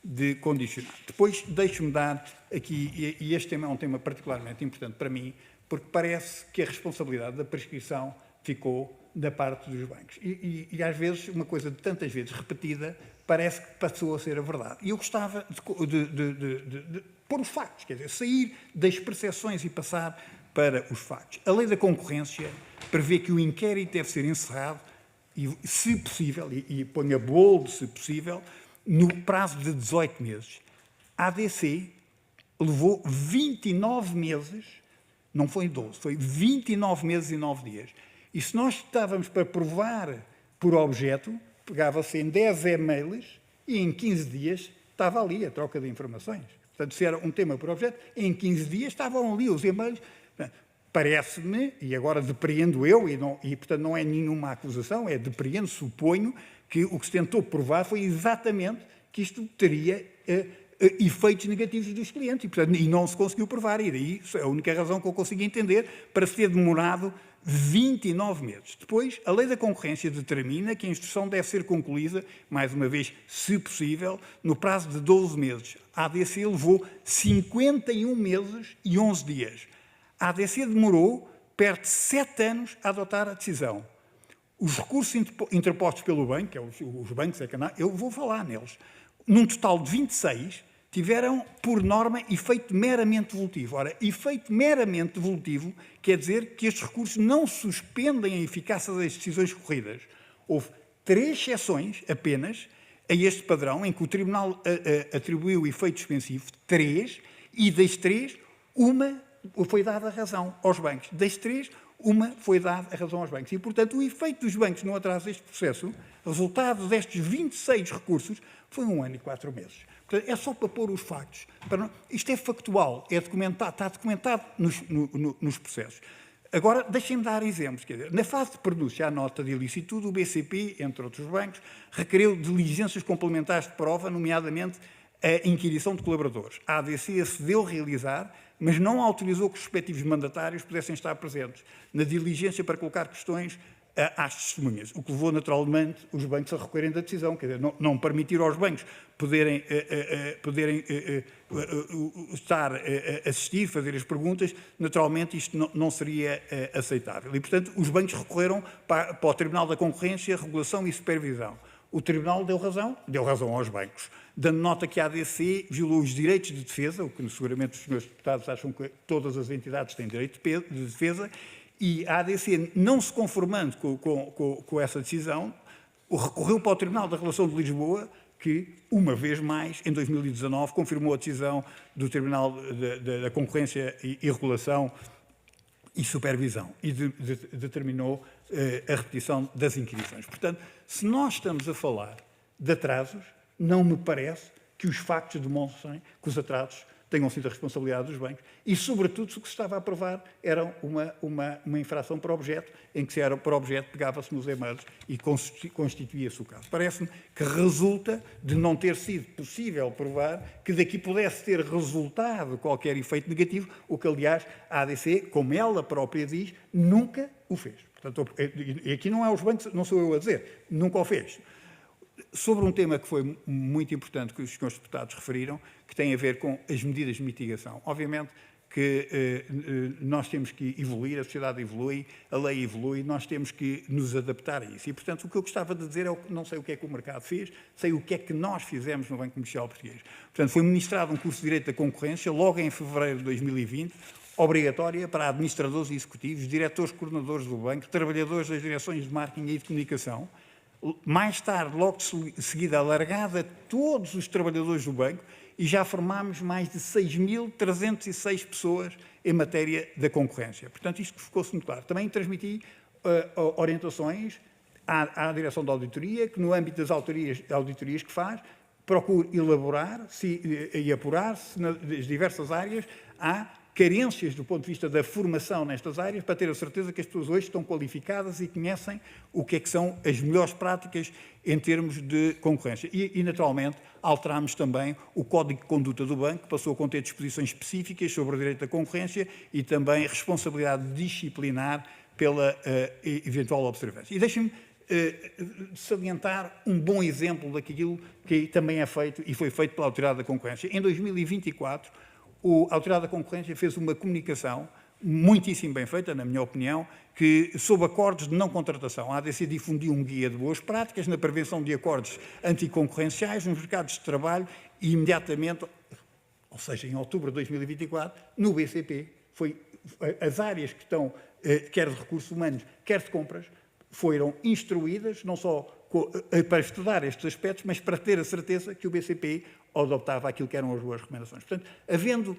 de condicionar. Depois, deixe-me dar aqui, e este tema é um tema particularmente importante para mim, porque parece que a responsabilidade da prescrição ficou da parte dos bancos. E às vezes, uma coisa de tantas vezes repetida, parece que passou a ser a verdade. E eu gostava de pôr os factos, quer dizer, sair das percepções e passar para os factos. A lei da concorrência prevê que o inquérito deve ser encerrado, e, se possível, e ponha bold, se possível, no prazo de 18 meses. A ADC levou 29 meses, não foi 12, foi 29 meses e 9 dias. E se nós estávamos para provar por objeto, pegava-se em 10 e-mails e em 15 dias estava ali a troca de informações. Portanto, se era um tema por objeto, em 15 dias estavam ali os e-mails. Parece-me, e agora depreendo eu, e portanto não é nenhuma acusação, é depreendo, suponho, que o que se tentou provar foi exatamente que isto teria efeitos negativos dos clientes, e não se conseguiu provar, e daí é a única razão que eu consigo entender para se ter demorado 29 meses. Depois, a lei da concorrência determina que a instrução deve ser concluída, mais uma vez, se possível, no prazo de 12 meses. A ADC levou 51 meses e 11 dias. A ADC demorou perto de 7 anos a adotar a decisão. Os recursos interpostos pelo banco, que é os bancos, eu vou falar neles, num total de 26, tiveram, por norma, efeito meramente devolutivo. Ora, efeito meramente devolutivo quer dizer que estes recursos não suspendem a eficácia das decisões recorridas. Houve 3 exceções apenas a este padrão, em que o Tribunal atribuiu efeito suspensivo, 3, e das 3, uma foi dada a razão aos bancos. Das 3, uma foi dada a razão aos bancos. E, portanto, o efeito dos bancos no atraso deste processo, resultado destes 26 recursos, foi 1 ano e 4 meses. Portanto, é só para pôr os factos. Isto é factual, está documentado nos processos. Agora, deixem-me dar exemplos. Quer dizer, na fase de pronúncia à nota de ilicitude, o BCP, entre outros bancos, requereu diligências complementares de prova, nomeadamente a inquirição de colaboradores. A ADC acedeu a realizar, mas não autorizou que os respectivos mandatários pudessem estar presentes na diligência para colocar questões às testemunhas, o que levou naturalmente os bancos a recorrerem da decisão, quer dizer, não permitir aos bancos poderem estar a assistir, fazer as perguntas, naturalmente isto não seria aceitável. E, portanto, os bancos recorreram para o Tribunal da Concorrência, Regulação e Supervisão. O Tribunal deu razão aos bancos, dando nota que a ADC violou os direitos de defesa, o que seguramente os senhores deputados acham que todas as entidades têm direito de defesa, e a ADC, não se conformando com essa decisão, recorreu para o Tribunal da Relação de Lisboa, que, uma vez mais, em 2019, confirmou a decisão do Tribunal da Concorrência e Regulação e Supervisão e determinou a repetição das inquirições. Portanto, se nós estamos a falar de atrasos, não me parece que os factos demonstrem que os atrasos tenham sido a responsabilidade dos bancos e, sobretudo, se o que se estava a aprovar era uma infração por objeto, em que se era por objeto, pegava-se nos e-mails e constituía-se o caso. Parece-me que resulta de não ter sido possível provar que daqui pudesse ter resultado qualquer efeito negativo, o que, aliás, a ADC, como ela própria diz, nunca o fez. Portanto, e aqui não é os bancos, não sou eu a dizer, nunca o fez. Sobre um tema que foi muito importante, que os senhores deputados referiram, que tem a ver com as medidas de mitigação. Obviamente que nós temos que evoluir, a sociedade evolui, a lei evolui, nós temos que nos adaptar a isso. E, portanto, o que eu gostava de dizer é que não sei o que é que o mercado fez, sei o que é que nós fizemos no Banco Comercial Português. Portanto, foi ministrado um curso de Direito da Concorrência, logo em fevereiro de 2020, obrigatória para administradores e executivos, diretores coordenadores do banco, trabalhadores das direções de marketing e de comunicação. Mais tarde, logo de seguida, alargada a todos os trabalhadores do banco e já formámos mais de 6.306 pessoas em matéria da concorrência. Portanto, isto ficou-se muito claro. Também transmiti orientações à direção da auditoria, que no âmbito das auditorias que faz, procure elaborar e apurar-se nas diversas áreas. Há carências do ponto de vista da formação nestas áreas, para ter a certeza que as pessoas hoje estão qualificadas e conhecem o que é que são as melhores práticas em termos de concorrência. E naturalmente, alterámos também o Código de Conduta do Banco, que passou a conter disposições específicas sobre o direito da concorrência e também responsabilidade disciplinar pela eventual observância. E deixem-me salientar um bom exemplo daquilo que também é feito e foi feito pela Autoridade da Concorrência. Em 2024, a Autoridade da Concorrência fez uma comunicação muitíssimo bem feita, na minha opinião, que, sob acordos de não contratação, a ADC difundiu um guia de boas práticas na prevenção de acordos anticoncorrenciais nos mercados de trabalho e, imediatamente, ou seja, em outubro de 2024, no BCP, as áreas que estão, quer de recursos humanos, quer de compras, foram instruídas, não só para estudar estes aspectos, mas para ter a certeza que o BCP adoptava aquilo que eram as boas recomendações. Portanto, havendo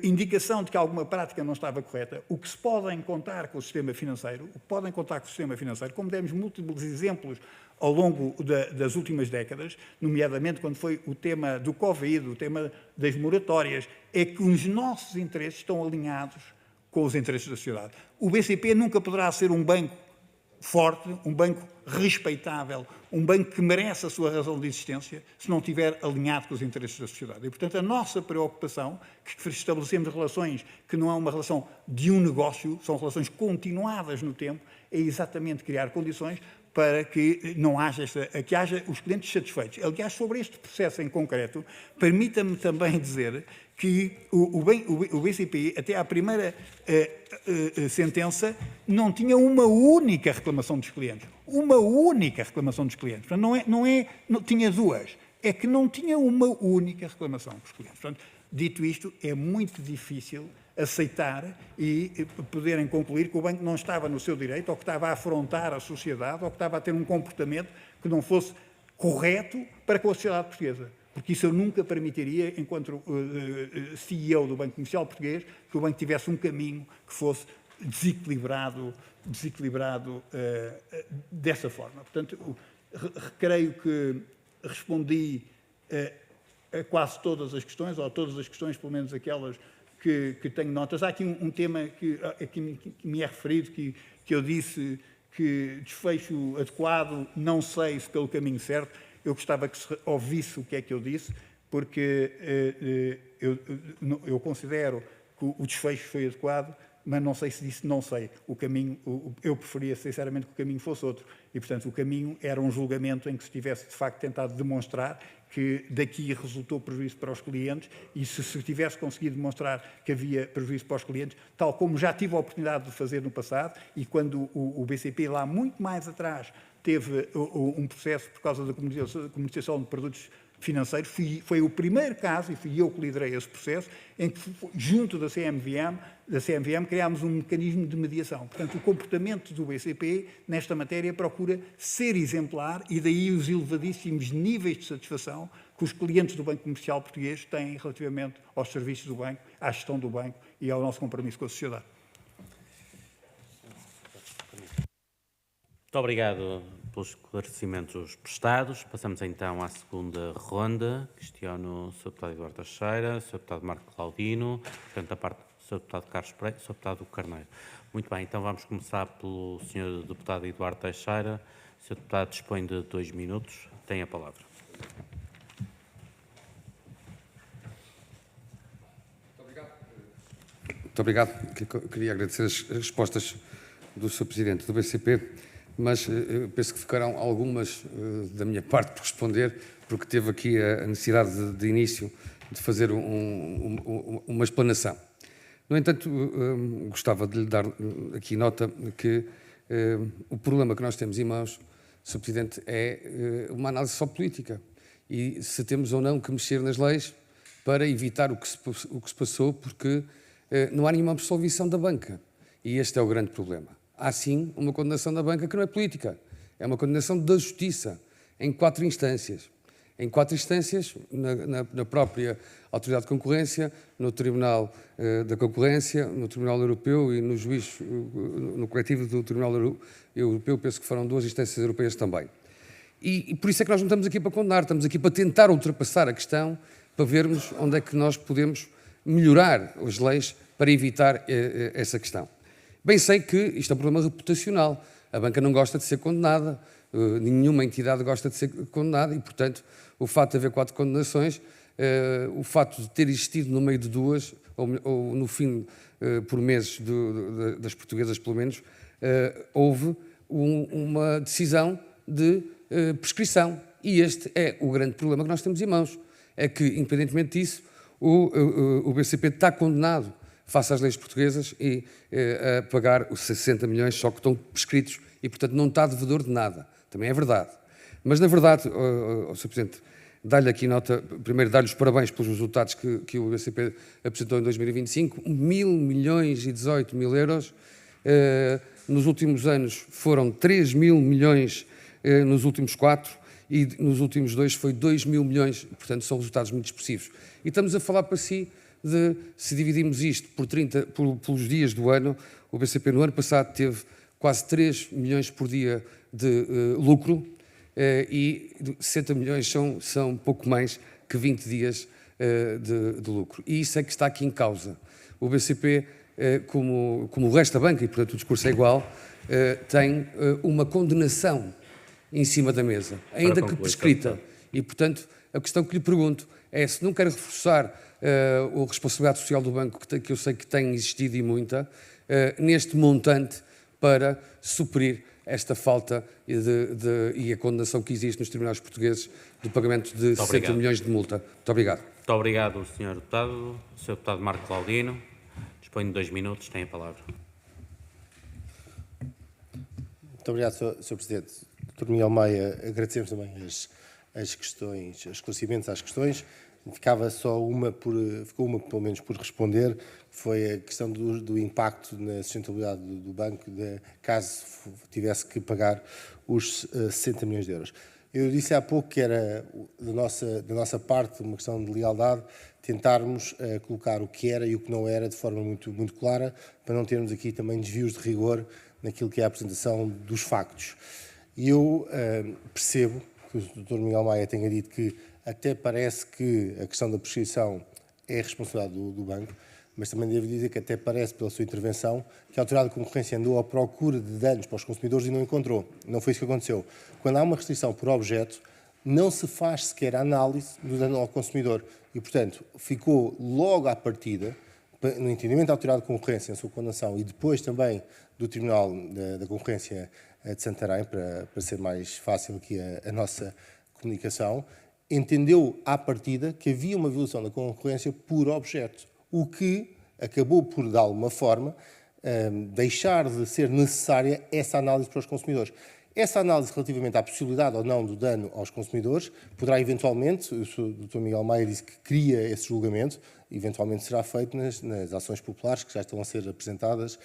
indicação de que alguma prática não estava correta, o que se podem contar com o sistema financeiro, como demos múltiplos exemplos ao longo das últimas décadas, nomeadamente quando foi o tema do Covid, o tema das moratórias, é que os nossos interesses estão alinhados com os interesses da sociedade. O BCP nunca poderá ser um banco forte, um banco respeitável, um banco que merece a sua razão de existência, se não estiver alinhado com os interesses da sociedade. E, portanto, a nossa preocupação, que estabelecemos relações que não é uma relação de um negócio, são relações continuadas no tempo, é exatamente criar condições para que não haja que haja os clientes satisfeitos. Aliás, sobre este processo em concreto, permita-me também dizer que o BCP, até à primeira sentença, não tinha uma única reclamação dos clientes. Uma única reclamação dos clientes. Portanto, não tinha duas. É que não tinha uma única reclamação dos clientes. Portanto, dito isto, é muito difícil aceitar e poderem concluir que o banco não estava no seu direito, ou que estava a afrontar a sociedade, ou que estava a ter um comportamento que não fosse correto para com a sociedade portuguesa. Porque isso eu nunca permitiria, enquanto CEO do Banco Comercial Português, que o banco tivesse um caminho que fosse desequilibrado dessa forma. Portanto, creio que respondi a quase todas as questões, ou a todas as questões, pelo menos aquelas que tenho notas. Há aqui um tema que me é referido, que eu disse que desfecho adequado, não sei se pelo caminho certo. Eu gostava que se ouvisse o que é que eu disse, porque eu considero que o desfecho foi adequado, mas não sei se disse, não sei. O caminho, eu preferia sinceramente que o caminho fosse outro. E, portanto, o caminho era um julgamento em que se tivesse, de facto, tentado demonstrar que daqui resultou prejuízo para os clientes, e se tivesse conseguido demonstrar que havia prejuízo para os clientes, tal como já tive a oportunidade de fazer no passado, e quando o BCP, lá muito mais atrás, teve um processo por causa da comercialização de produtos financeiros, foi o primeiro caso, e fui eu que liderei esse processo, em que, junto da CMVM, criámos um mecanismo de mediação. Portanto, o comportamento do BCP, nesta matéria, procura ser exemplar, e daí os elevadíssimos níveis de satisfação que os clientes do Banco Comercial Português têm relativamente aos serviços do banco, à gestão do banco e ao nosso compromisso com a sociedade. Muito obrigado pelos esclarecimentos prestados. Passamos então à segunda ronda. Questiono o Sr. Deputado Eduardo Teixeira, o Sr. Deputado Marco Claudino, portanto, da parte do Sr. Deputado Carlos Pereira e do Sr. Deputado Carneiro. Muito bem, então vamos começar pelo Sr. Deputado Eduardo Teixeira. O Sr. Deputado dispõe de 2 minutos. Tem a palavra. Muito obrigado. Queria agradecer as respostas do Sr. Presidente do BCP, mas penso que ficarão algumas da minha parte por responder, porque teve aqui a necessidade de início de fazer uma explanação. No entanto, gostava de lhe dar aqui nota que o problema que nós temos em mãos, Sr. Presidente, é uma análise só política. E se temos ou não que mexer nas leis para evitar o que se passou, porque não há nenhuma absolvição da banca. E este é o grande problema. Há sim uma condenação da banca que não é política. É uma condenação da justiça, em 4 instâncias. Em 4 instâncias, na própria Autoridade de Concorrência, no Tribunal da Concorrência, no Tribunal Europeu e no juiz, no coletivo do Tribunal Europeu, penso que foram 2 instâncias europeias também. E por isso é que nós não estamos aqui para condenar, estamos aqui para tentar ultrapassar a questão, para vermos onde é que nós podemos melhorar as leis para evitar essa questão. Bem sei que isto é um problema reputacional. A banca não gosta de ser condenada, nenhuma entidade gosta de ser condenada e, portanto, o facto de haver 4 condenações, o facto de ter existido no meio de 2, ou no fim, por meses das portuguesas, pelo menos, houve uma decisão de prescrição. E este é o grande problema que nós temos em mãos. É que, independentemente disso, o BCP está condenado face às leis portuguesas e a pagar os 60 milhões só que estão prescritos e, portanto, não está devedor de nada. Também é verdade. Mas, na verdade, Sr. Presidente, dá-lhe aqui nota, primeiro dar-lhe os parabéns pelos resultados que o BCP apresentou em 2025, 1.000 milhões e 18 mil euros. Nos últimos anos foram 3.000 milhões nos últimos 4 e nos últimos 2 foi 2.000 milhões, portanto, são resultados muito expressivos. E estamos a falar para si de, se dividimos isto pelos dias do ano, o BCP no ano passado teve quase 3 milhões por dia de lucro e 60 milhões são pouco mais que 20 dias de lucro. E isso é que está aqui em causa. O BCP, como o resto da banca, e portanto o discurso é igual, tem uma condenação em cima da mesa, ainda que prescrita. E, portanto, a questão que lhe pergunto é se não quer reforçar a responsabilidade social do banco, que eu sei que tem existido e muita, neste montante para suprir esta falta e a condenação que existe nos tribunais portugueses do pagamento de 60 milhões de multa. Muito obrigado. Muito obrigado, Sr. Deputado. O Sr. Deputado Marco Claudino, dispõe de 2 minutos, tem a palavra. Muito obrigado, Sr. Presidente. Dr. Miguel Maia, agradecemos também as questões, os esclarecimentos às questões. Ficava só ficou uma pelo menos por responder, foi a questão do impacto na sustentabilidade do banco, caso tivesse que pagar os 60 milhões de euros. Eu disse há pouco que era da nossa parte uma questão de lealdade tentarmos colocar o que era e o que não era de forma muito, muito clara, para não termos aqui também desvios de rigor naquilo que é a apresentação dos factos. E eu percebo que o Dr. Miguel Maia tenha dito que até parece que a questão da prescrição é a responsabilidade do banco, mas também devo dizer que até parece, pela sua intervenção, que a Autoridade de Concorrência andou à procura de danos para os consumidores e não encontrou. Não foi isso que aconteceu. Quando há uma restrição por objeto, não se faz sequer a análise do dano ao consumidor. E, portanto, ficou logo à partida, no entendimento da Autoridade de Concorrência, na sua condenação, e depois também do Tribunal da Concorrência de Santarém, para ser mais fácil aqui a nossa comunicação, entendeu à partida que havia uma violação da concorrência por objeto, o que acabou por, de alguma forma, deixar de ser necessária essa análise para os consumidores. Essa análise relativamente à possibilidade ou não do dano aos consumidores poderá eventualmente, o Dr. Miguel Maia disse que queria esse julgamento, eventualmente será feito nas ações populares que já estão a ser apresentadas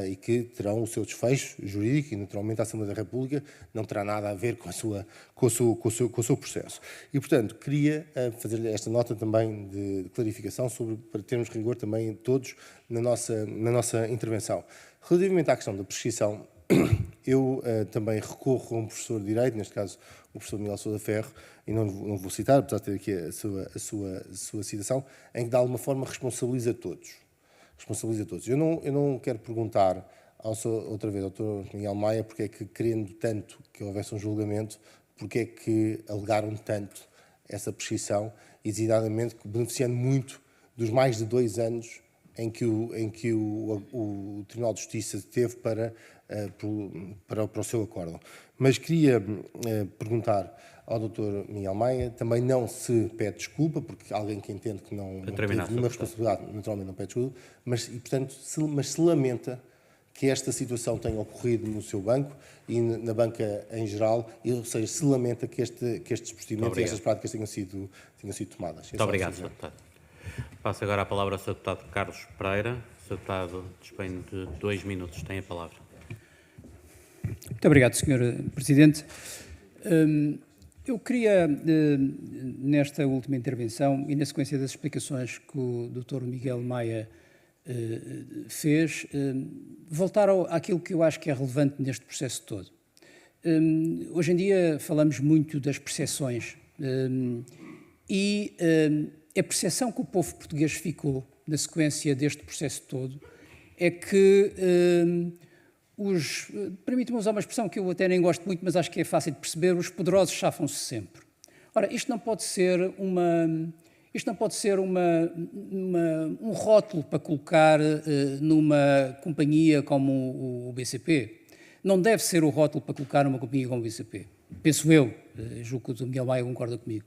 e que terão o seu desfecho jurídico e, naturalmente, a Assembleia da República não terá nada a ver com o seu processo. E, portanto, queria fazer-lhe esta nota também de clarificação para termos rigor também todos na nossa intervenção. Relativamente à questão da prescrição, eu também recorro a um professor de Direito, neste caso o professor Miguel Sousa Ferro, e não vou citar, apesar de ter aqui a sua citação, em que de alguma forma responsabiliza todos. Eu não quero perguntar outra vez ao Dr. Miguel Maia porque é que, querendo tanto que houvesse um julgamento, porque é que alegaram tanto essa prescrição e, designadamente, beneficiando muito dos mais de 2 anos em que o Tribunal de Justiça teve para o seu acórdão. Mas queria perguntar ao Dr. Miguel Maia, também não se pede desculpa, porque alguém que entende que não teve nenhuma responsabilidade, naturalmente não pede desculpa, mas se lamenta que esta situação tenha ocorrido no seu banco e na banca em geral, ou seja, se lamenta que estes procedimentos e estas práticas tenham sido tomadas. Muito obrigado, Sr. Deputado. Passo agora a palavra ao Sr. Deputado Carlos Pereira. O Sr. Deputado dispõe de 2 minutos. Tem a palavra. Muito obrigado, Sr. Presidente. Eu queria, nesta última intervenção e na sequência das explicações que o Dr. Miguel Maia fez, voltar àquilo que eu acho que é relevante neste processo todo. Hoje em dia falamos muito das percepções e a percepção que o povo português ficou na sequência deste processo todo é que permite-me usar uma expressão que eu até nem gosto muito, mas acho que é fácil de perceber, os poderosos chafam-se sempre. Ora, isto não pode ser um rótulo para colocar numa companhia como o BCP. Não deve ser o rótulo para colocar numa companhia como o BCP. Penso eu, julgo que o Miguel Maia concorda comigo.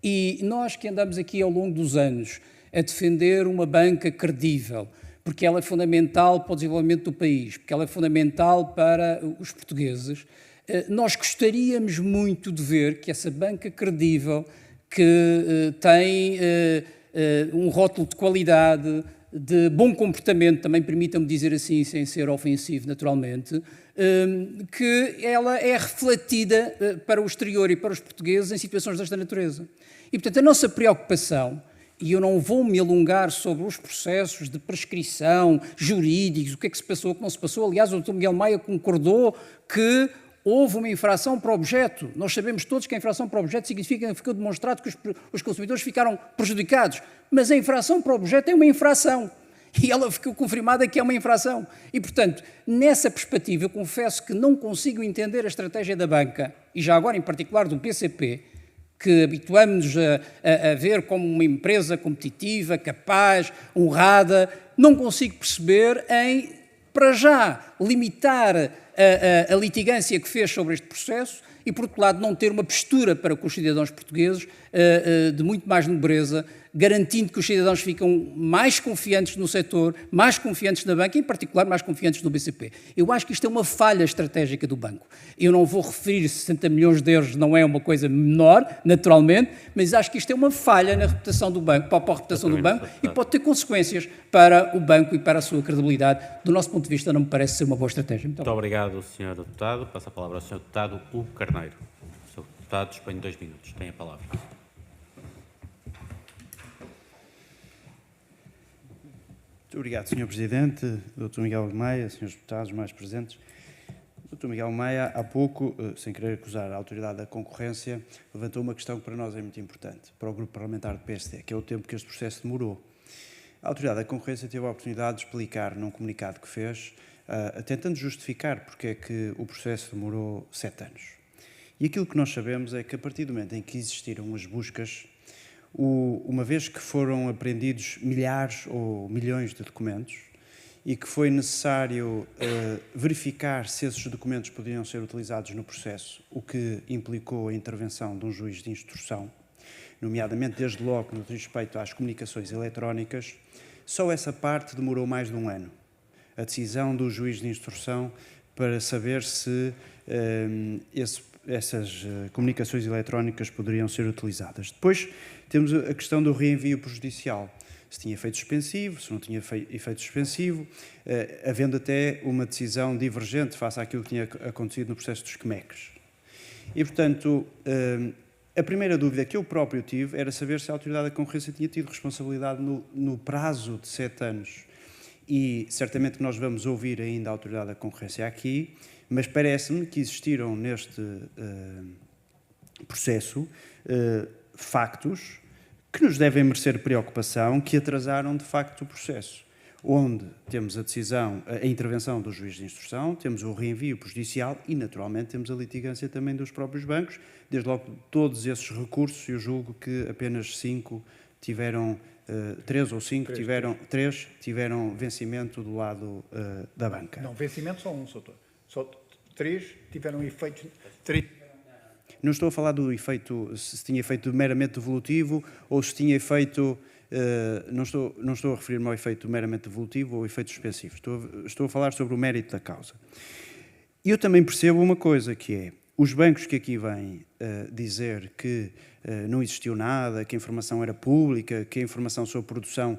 E nós que andamos aqui ao longo dos anos a defender uma banca credível, porque ela é fundamental para o desenvolvimento do país, porque ela é fundamental para os portugueses, nós gostaríamos muito de ver que essa banca credível, que tem um rótulo de qualidade, de bom comportamento, também permitam-me dizer assim, sem ser ofensivo naturalmente, que ela é refletida para o exterior e para os portugueses em situações desta natureza. E, portanto, a nossa preocupação, e eu não vou me alongar sobre os processos de prescrição jurídicos, o que é que se passou, o que não se passou. Aliás, o Dr. Miguel Maia concordou que houve uma infração para objeto. Nós sabemos todos que a infração para objeto significa que ficou demonstrado que os consumidores ficaram prejudicados. Mas a infração para objeto é uma infração. E ela ficou confirmada que é uma infração. E, portanto, nessa perspectiva, eu confesso que não consigo entender a estratégia da banca, e já agora em particular do PCP, que habituamos a ver como uma empresa competitiva, capaz, honrada. Não consigo perceber em, para já, limitar a litigância que fez sobre este processo e, por outro lado, não ter uma postura para com os cidadãos portugueses de muito mais nobreza, garantindo que os cidadãos ficam mais confiantes no setor, mais confiantes na banca e, em particular, mais confiantes no BCP. Eu acho que isto é uma falha estratégica do banco. Eu não vou referir 60 milhões de euros, não é uma coisa menor, naturalmente, mas acho que isto é uma falha na reputação do banco, para a reputação do banco e pode ter consequências para o banco e para a sua credibilidade. Do nosso ponto de vista, não me parece ser uma boa estratégia. Muito obrigado, Sr. Deputado. Passo a palavra ao Sr. Deputado Hugo Carneiro. O Sr. Deputado dispõe de 2 minutos. Tem a palavra. Muito obrigado, Sr. Presidente, Dr. Miguel Maia, Srs. Deputados mais presentes. O Dr. Miguel Maia, há pouco, sem querer acusar a Autoridade da Concorrência, levantou uma questão que para nós é muito importante, para o Grupo Parlamentar do PSD, que é o tempo que este processo demorou. A Autoridade da Concorrência teve a oportunidade de explicar num comunicado que fez, tentando justificar porque é que o processo demorou 7 anos. E aquilo que nós sabemos é que a partir do momento em que existiram as buscas, uma vez que foram apreendidos milhares ou milhões de documentos e que foi necessário verificar se esses documentos poderiam ser utilizados no processo, o que implicou a intervenção de um juiz de instrução, nomeadamente desde logo no respeito às comunicações eletrónicas, só essa parte demorou mais de 1 ano. A decisão do juiz de instrução para saber se essas comunicações eletrónicas poderiam ser utilizadas. Depois temos a questão do reenvio prejudicial. Se tinha efeito suspensivo, se não tinha efeito suspensivo, havendo até uma decisão divergente face àquilo que tinha acontecido no processo dos CMECs. E, portanto, a primeira dúvida que eu próprio tive era saber se a Autoridade da Concorrência tinha tido responsabilidade no prazo de 7 anos. E certamente que nós vamos ouvir ainda a Autoridade da Concorrência aqui, mas parece-me que existiram neste processo factos que nos devem merecer preocupação, que atrasaram de facto o processo, onde temos a decisão, a intervenção do juiz de instrução, temos o reenvio prejudicial e, naturalmente, temos a litigância também dos próprios bancos, desde logo todos esses recursos, e eu julgo que apenas 5 tiveram, 3 ou 5 tiveram vencimento do lado da banca. Não, vencimento só um, Sr. Só 3 tiveram efeitos... Não estou a falar do efeito, se tinha efeito meramente devolutivo ou se tinha efeito... não estou a referir-me ao efeito meramente devolutivo ou efeito suspensivo. Estou a falar sobre o mérito da causa. E eu também percebo uma coisa, que é, os bancos que aqui vêm dizer que não existiu nada, que a informação era pública, que a informação sobre produção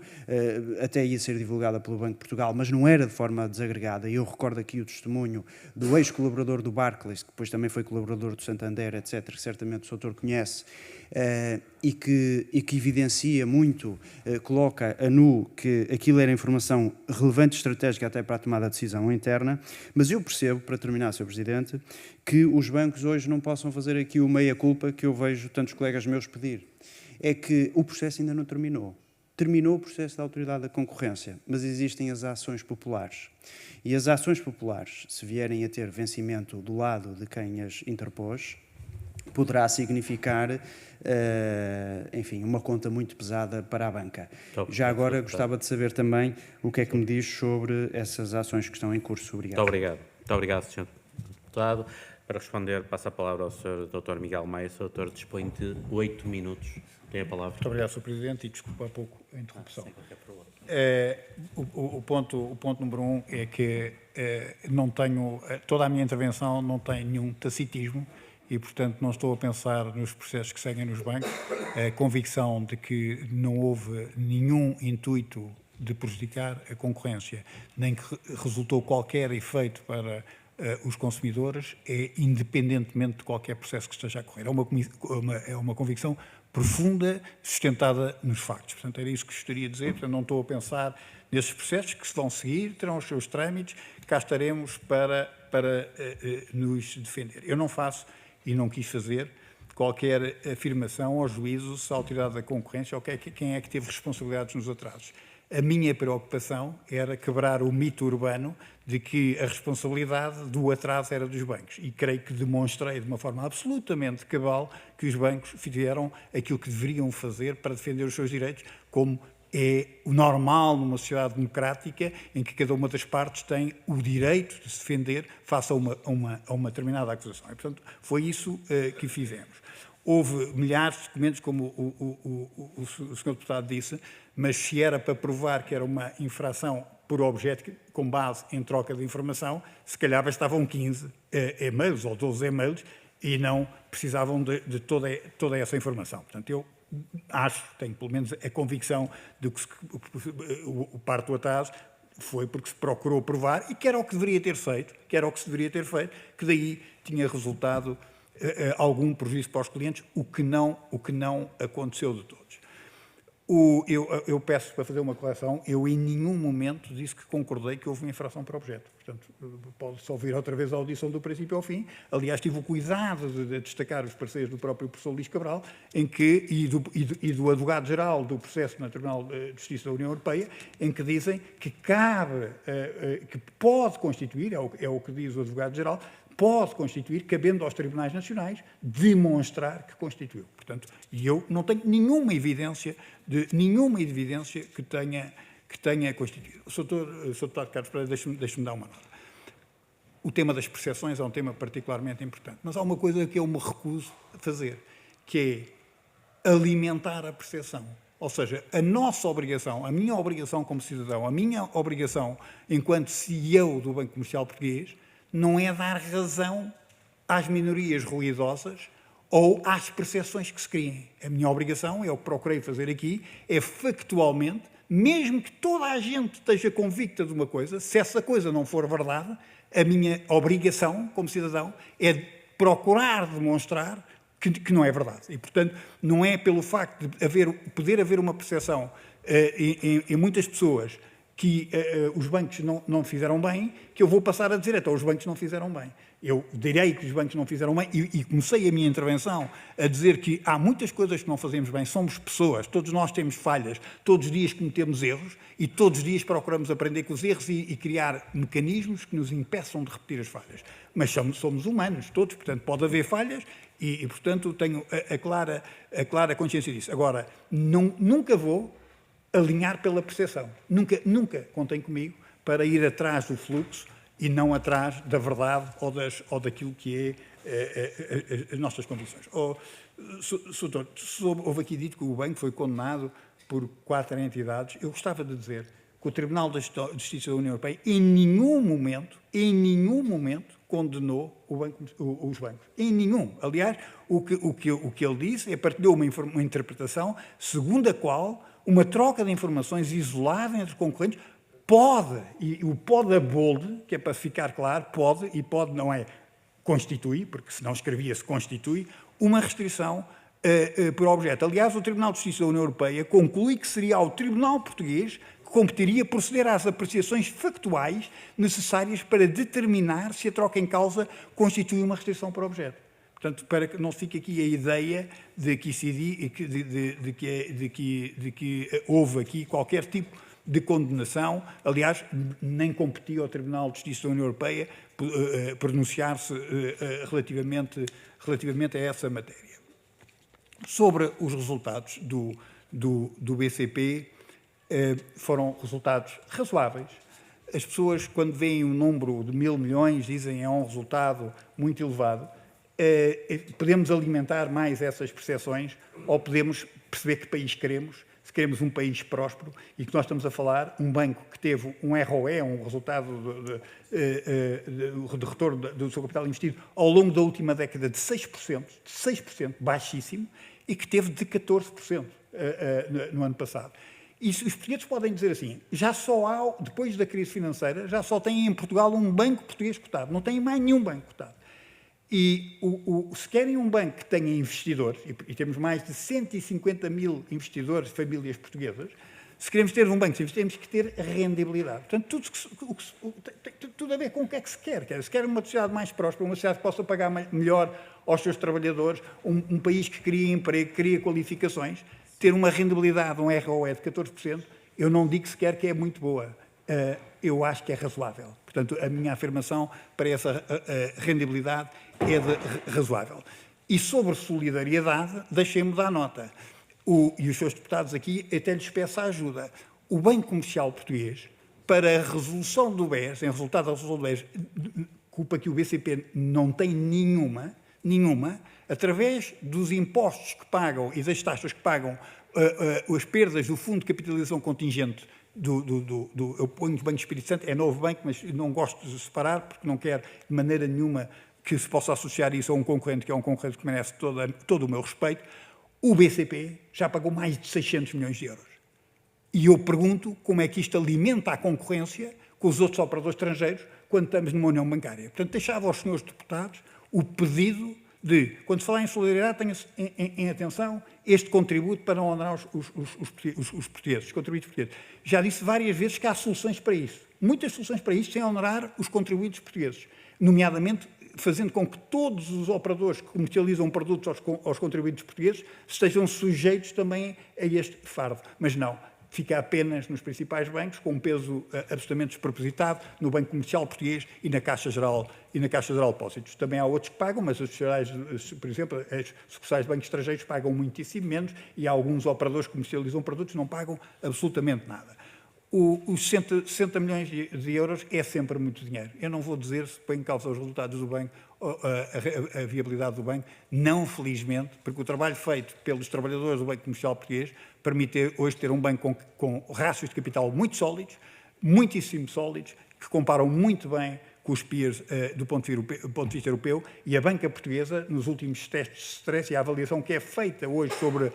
até ia ser divulgada pelo Banco de Portugal, mas não era de forma desagregada. E eu recordo aqui o testemunho do ex-colaborador do Barclays, que depois também foi colaborador do Santander, etc., que certamente o Sr. conhece, e que evidencia muito, coloca a nu que aquilo era informação relevante e estratégica até para a tomada de decisão interna, mas eu percebo, para terminar, Sr. Presidente, que os bancos hoje não possam fazer aqui o meia-culpa que eu vejo tantos colegas meus pedir. É que o processo ainda não terminou. Terminou o processo da Autoridade da Concorrência, mas existem as ações populares. E as ações populares, se vierem a ter vencimento do lado de quem as interpôs, poderá significar, enfim, uma conta muito pesada para a banca. Já agora gostava de saber também o que é que me diz sobre essas ações que estão em curso. Obrigado. Muito obrigado. Muito obrigado, Sr. Deputado. Para responder, passo a palavra ao Sr. Dr. Miguel Maia. O Sr. Doutor dispõe de 8 minutos. Tem a palavra. Muito obrigado, Sr. Presidente, e desculpa há pouco a interrupção. O ponto número 1 é que não tenho, toda a minha intervenção não tem nenhum tacitismo e, portanto, não estou a pensar nos processos que seguem nos bancos. A convicção de que não houve nenhum intuito de prejudicar a concorrência, nem que resultou qualquer efeito para os consumidores, é independentemente de qualquer processo que esteja a correr. É uma convicção profunda, sustentada nos factos. Portanto, era isso que gostaria de dizer. Portanto, não estou a pensar nesses processos que se vão seguir, terão os seus trâmites, cá estaremos para nos defender. Eu não faço e não quis fazer qualquer afirmação ao juízo se a Autoridade da Concorrência ou quem é que teve responsabilidades nos atrasos. A minha preocupação era quebrar o mito urbano de que a responsabilidade do atraso era dos bancos. E creio que demonstrei de uma forma absolutamente cabal que os bancos fizeram aquilo que deveriam fazer para defender os seus direitos, como é o normal numa sociedade democrática em que cada uma das partes tem o direito de se defender face a uma determinada acusação. E, portanto, foi isso que fizemos. Houve milhares de documentos, como o Sr. Deputado disse, mas se era para provar que era uma infração por objeto com base em troca de informação, se calhar bastavam 15 e-mails ou 12 e-mails e não precisavam de toda essa informação. Portanto, eu tenho pelo menos a convicção de que o parte do atraso foi porque se procurou provar e que era o que deveria ter feito, que daí tinha resultado algum prejuízo para os clientes, o que não aconteceu de todos. Eu peço para fazer uma correção, eu em nenhum momento disse que concordei que houve uma infração por objeto. Portanto, pode-se ouvir outra vez a audição do princípio ao fim. Aliás, tive o cuidado de destacar os pareceres do próprio professor Luís Cabral e do advogado-geral do processo no Tribunal de Justiça da União Europeia, em que dizem que cabe, que pode constituir, é o que diz o advogado-geral, pode constituir, cabendo aos tribunais nacionais, demonstrar que constituiu. Portanto, e eu não tenho nenhuma evidência que tenha constituído. Sr. Deputado Carlos Pereira, deixe-me dar uma nota. O tema das percepções é um tema particularmente importante, mas há uma coisa que eu me recuso a fazer, que é alimentar a percepção. Ou seja, a nossa obrigação, a minha obrigação como cidadão, a minha obrigação enquanto CEO do Banco Comercial Português, não é dar razão às minorias ruidosas ou às percepções que se criem. A minha obrigação, é o que procurei fazer aqui, é factualmente, mesmo que toda a gente esteja convicta de uma coisa, se essa coisa não for verdade, a minha obrigação como cidadão é procurar demonstrar que não é verdade. E, portanto, não é pelo facto de poder haver uma percepção em muitas pessoas que os bancos não fizeram bem, que eu vou passar a dizer, então os bancos não fizeram bem. Eu direi que os bancos não fizeram bem e comecei a minha intervenção a dizer que há muitas coisas que não fazemos bem, somos pessoas, todos nós temos falhas, todos os dias cometemos erros e todos os dias procuramos aprender com os erros e criar mecanismos que nos impeçam de repetir as falhas. Mas somos humanos, todos, portanto, pode haver falhas e portanto, tenho a clara consciência disso. Agora, nunca vou alinhar pela percepção. Nunca contem comigo para ir atrás do fluxo e não atrás da verdade ou daquilo que é as nossas condições. Houve aqui dito que o banco foi condenado por 4 entidades. Eu gostava de dizer que o Tribunal de Justiça da União Europeia em nenhum momento condenou os bancos. Em nenhum. Aliás, o que ele disse partilhou uma interpretação segundo a qual uma troca de informações isolada entre concorrentes pode, e o pode a bold, que é para ficar claro, pode não é constitui, porque se não escrevia-se constitui, uma restrição por objeto. Aliás, o Tribunal de Justiça da União Europeia conclui que seria ao Tribunal Português que competiria proceder às apreciações factuais necessárias para determinar se a troca em causa constitui uma restrição por objeto. Portanto, para que não fique aqui a ideia de que houve aqui qualquer tipo de condenação. Aliás, nem competia ao Tribunal de Justiça da União Europeia pronunciar-se relativamente a essa matéria. Sobre os resultados do BCP, foram resultados razoáveis. As pessoas, quando veem um número de 1.000 milhões, dizem que é um resultado muito elevado. Podemos alimentar mais essas percepções ou podemos perceber que país queremos, se queremos um país próspero e que nós estamos a falar, um banco que teve um ROE, um resultado de retorno do seu capital investido ao longo da última década de 6%, baixíssimo, e que teve de 14% no ano passado. E os portugueses podem dizer assim, já só há, depois da crise financeira, já só tem em Portugal um banco português cotado, não tem mais nenhum banco cotado. E se querem um banco que tenha investidores, e temos mais de 150 mil investidores, famílias portuguesas, se queremos ter um banco, temos que ter rendibilidade. Portanto, tudo a ver com o que é que se quer. Se quer uma sociedade mais próspera, uma sociedade que possa pagar melhor aos seus trabalhadores, um país que cria emprego, cria qualificações, ter uma rendibilidade, um ROE de 14%, eu não digo sequer que é muito boa. Eu acho que é razoável. Portanto, a minha afirmação para essa rendibilidade é razoável. E sobre solidariedade, deixem-me dar nota. E os seus deputados aqui até lhes peço a ajuda. O Banco Comercial Português, para a resolução do BES, em resultado da resolução do BES, culpa que o BCP não tem nenhuma, através dos impostos que pagam e das taxas que pagam as perdas do Fundo de Capitalização Contingente eu ponho o Banco Espírito Santo, é novo banco, mas não gosto de separar, porque não quero de maneira nenhuma que se possa associar isso a um concorrente, que é um concorrente que merece todo o meu respeito. O BCP já pagou mais de 600 milhões de euros. E eu pergunto como é que isto alimenta a concorrência com os outros operadores estrangeiros quando estamos numa união bancária. Portanto, deixava aos senhores deputados o pedido de, quando se falar em solidariedade, tenha em atenção este contributo para não honrar os portugueses, os contribuintes portugueses. Já disse várias vezes que há soluções para isso. muitas soluções para isto sem onerar os contribuintes portugueses, nomeadamente fazendo com que todos os operadores que comercializam produtos aos contribuintes portugueses estejam sujeitos também a este fardo. Mas não, fica apenas nos principais bancos, com um peso absolutamente despropositado, no Banco Comercial Português e na Caixa Geral de Depósitos. Também há outros que pagam, mas os gerais, por exemplo, as sucursais de bancos estrangeiros pagam muitíssimo menos e alguns operadores que comercializam produtos não pagam absolutamente nada. Os 60 milhões de euros é sempre muito dinheiro. Eu não vou dizer se põe em causa os resultados do banco, a viabilidade do banco, não felizmente, porque o trabalho feito pelos trabalhadores do Banco Comercial Português permite hoje ter um banco com rácios de capital muito sólidos, muitíssimo sólidos, que comparam muito bem com os peers do ponto de vista europeu, e a banca portuguesa, nos últimos testes de stress e a avaliação que é feita hoje sobre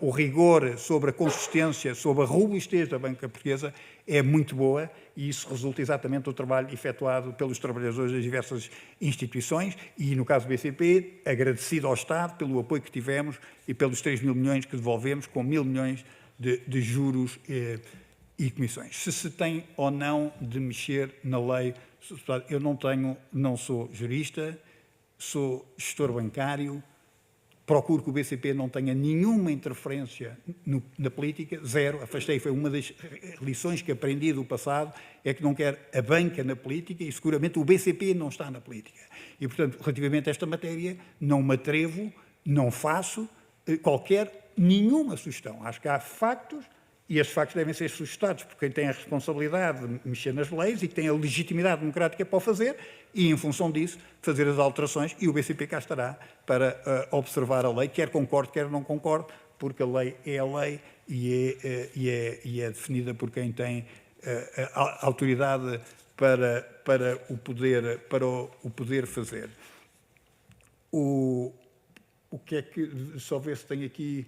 o rigor, sobre a consistência, sobre a robustez da banca portuguesa, é muito boa, e isso resulta exatamente do trabalho efetuado pelos trabalhadores das diversas instituições e, no caso do BCP, agradecido ao Estado pelo apoio que tivemos e pelos 3 mil milhões que devolvemos, com 1.000 milhões de juros e comissões. Se tem ou não de mexer na lei, eu não sou jurista, sou gestor bancário, procuro que o BCP não tenha nenhuma interferência na política, zero, afastei, foi uma das lições que aprendi do passado, é que não quer a banca na política e seguramente o BCP não está na política. E, portanto, relativamente a esta matéria, não me atrevo, não faço nenhuma sugestão. Acho que há factos, e esses factos devem ser sustentados por quem tem a responsabilidade de mexer nas leis e que tem a legitimidade democrática para o fazer e, em função disso, fazer as alterações, e o BCP cá estará para observar a lei, quer concorde, quer não concorde, porque a lei é a lei e é definida por quem tem a autoridade para o poder fazer. O que é que, só ver se tem aqui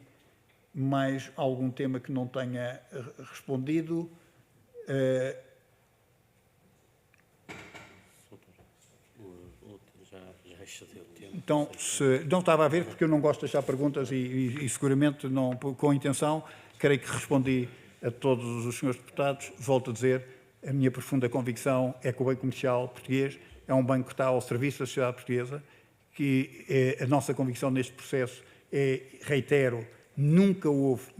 mais algum tema que não tenha respondido. Então, não estava a ver, porque eu não gosto de deixar perguntas e seguramente, não, com intenção, creio que respondi a todos os senhores deputados. Volto a dizer, a minha profunda convicção é que o Banco Comercial Português é um banco que está ao serviço da sociedade portuguesa, que a nossa convicção neste processo é, reitero, nunca houve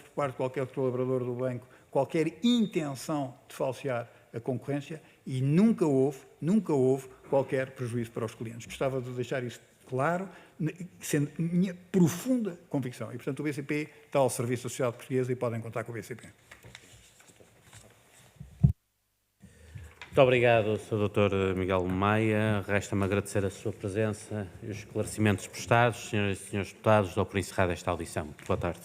por parte de qualquer colaborador do banco qualquer intenção de falsear a concorrência e nunca houve qualquer prejuízo para os clientes. Gostava de deixar isso claro, sendo minha profunda convicção. E, portanto, o BCP está ao serviço da sociedade portuguesa e podem contar com o BCP. Muito obrigado, Sr. Dr. Miguel Maia. Resta-me agradecer a sua presença e os esclarecimentos prestados. Senhoras e senhores deputados, dou por encerrada esta audição. Boa tarde.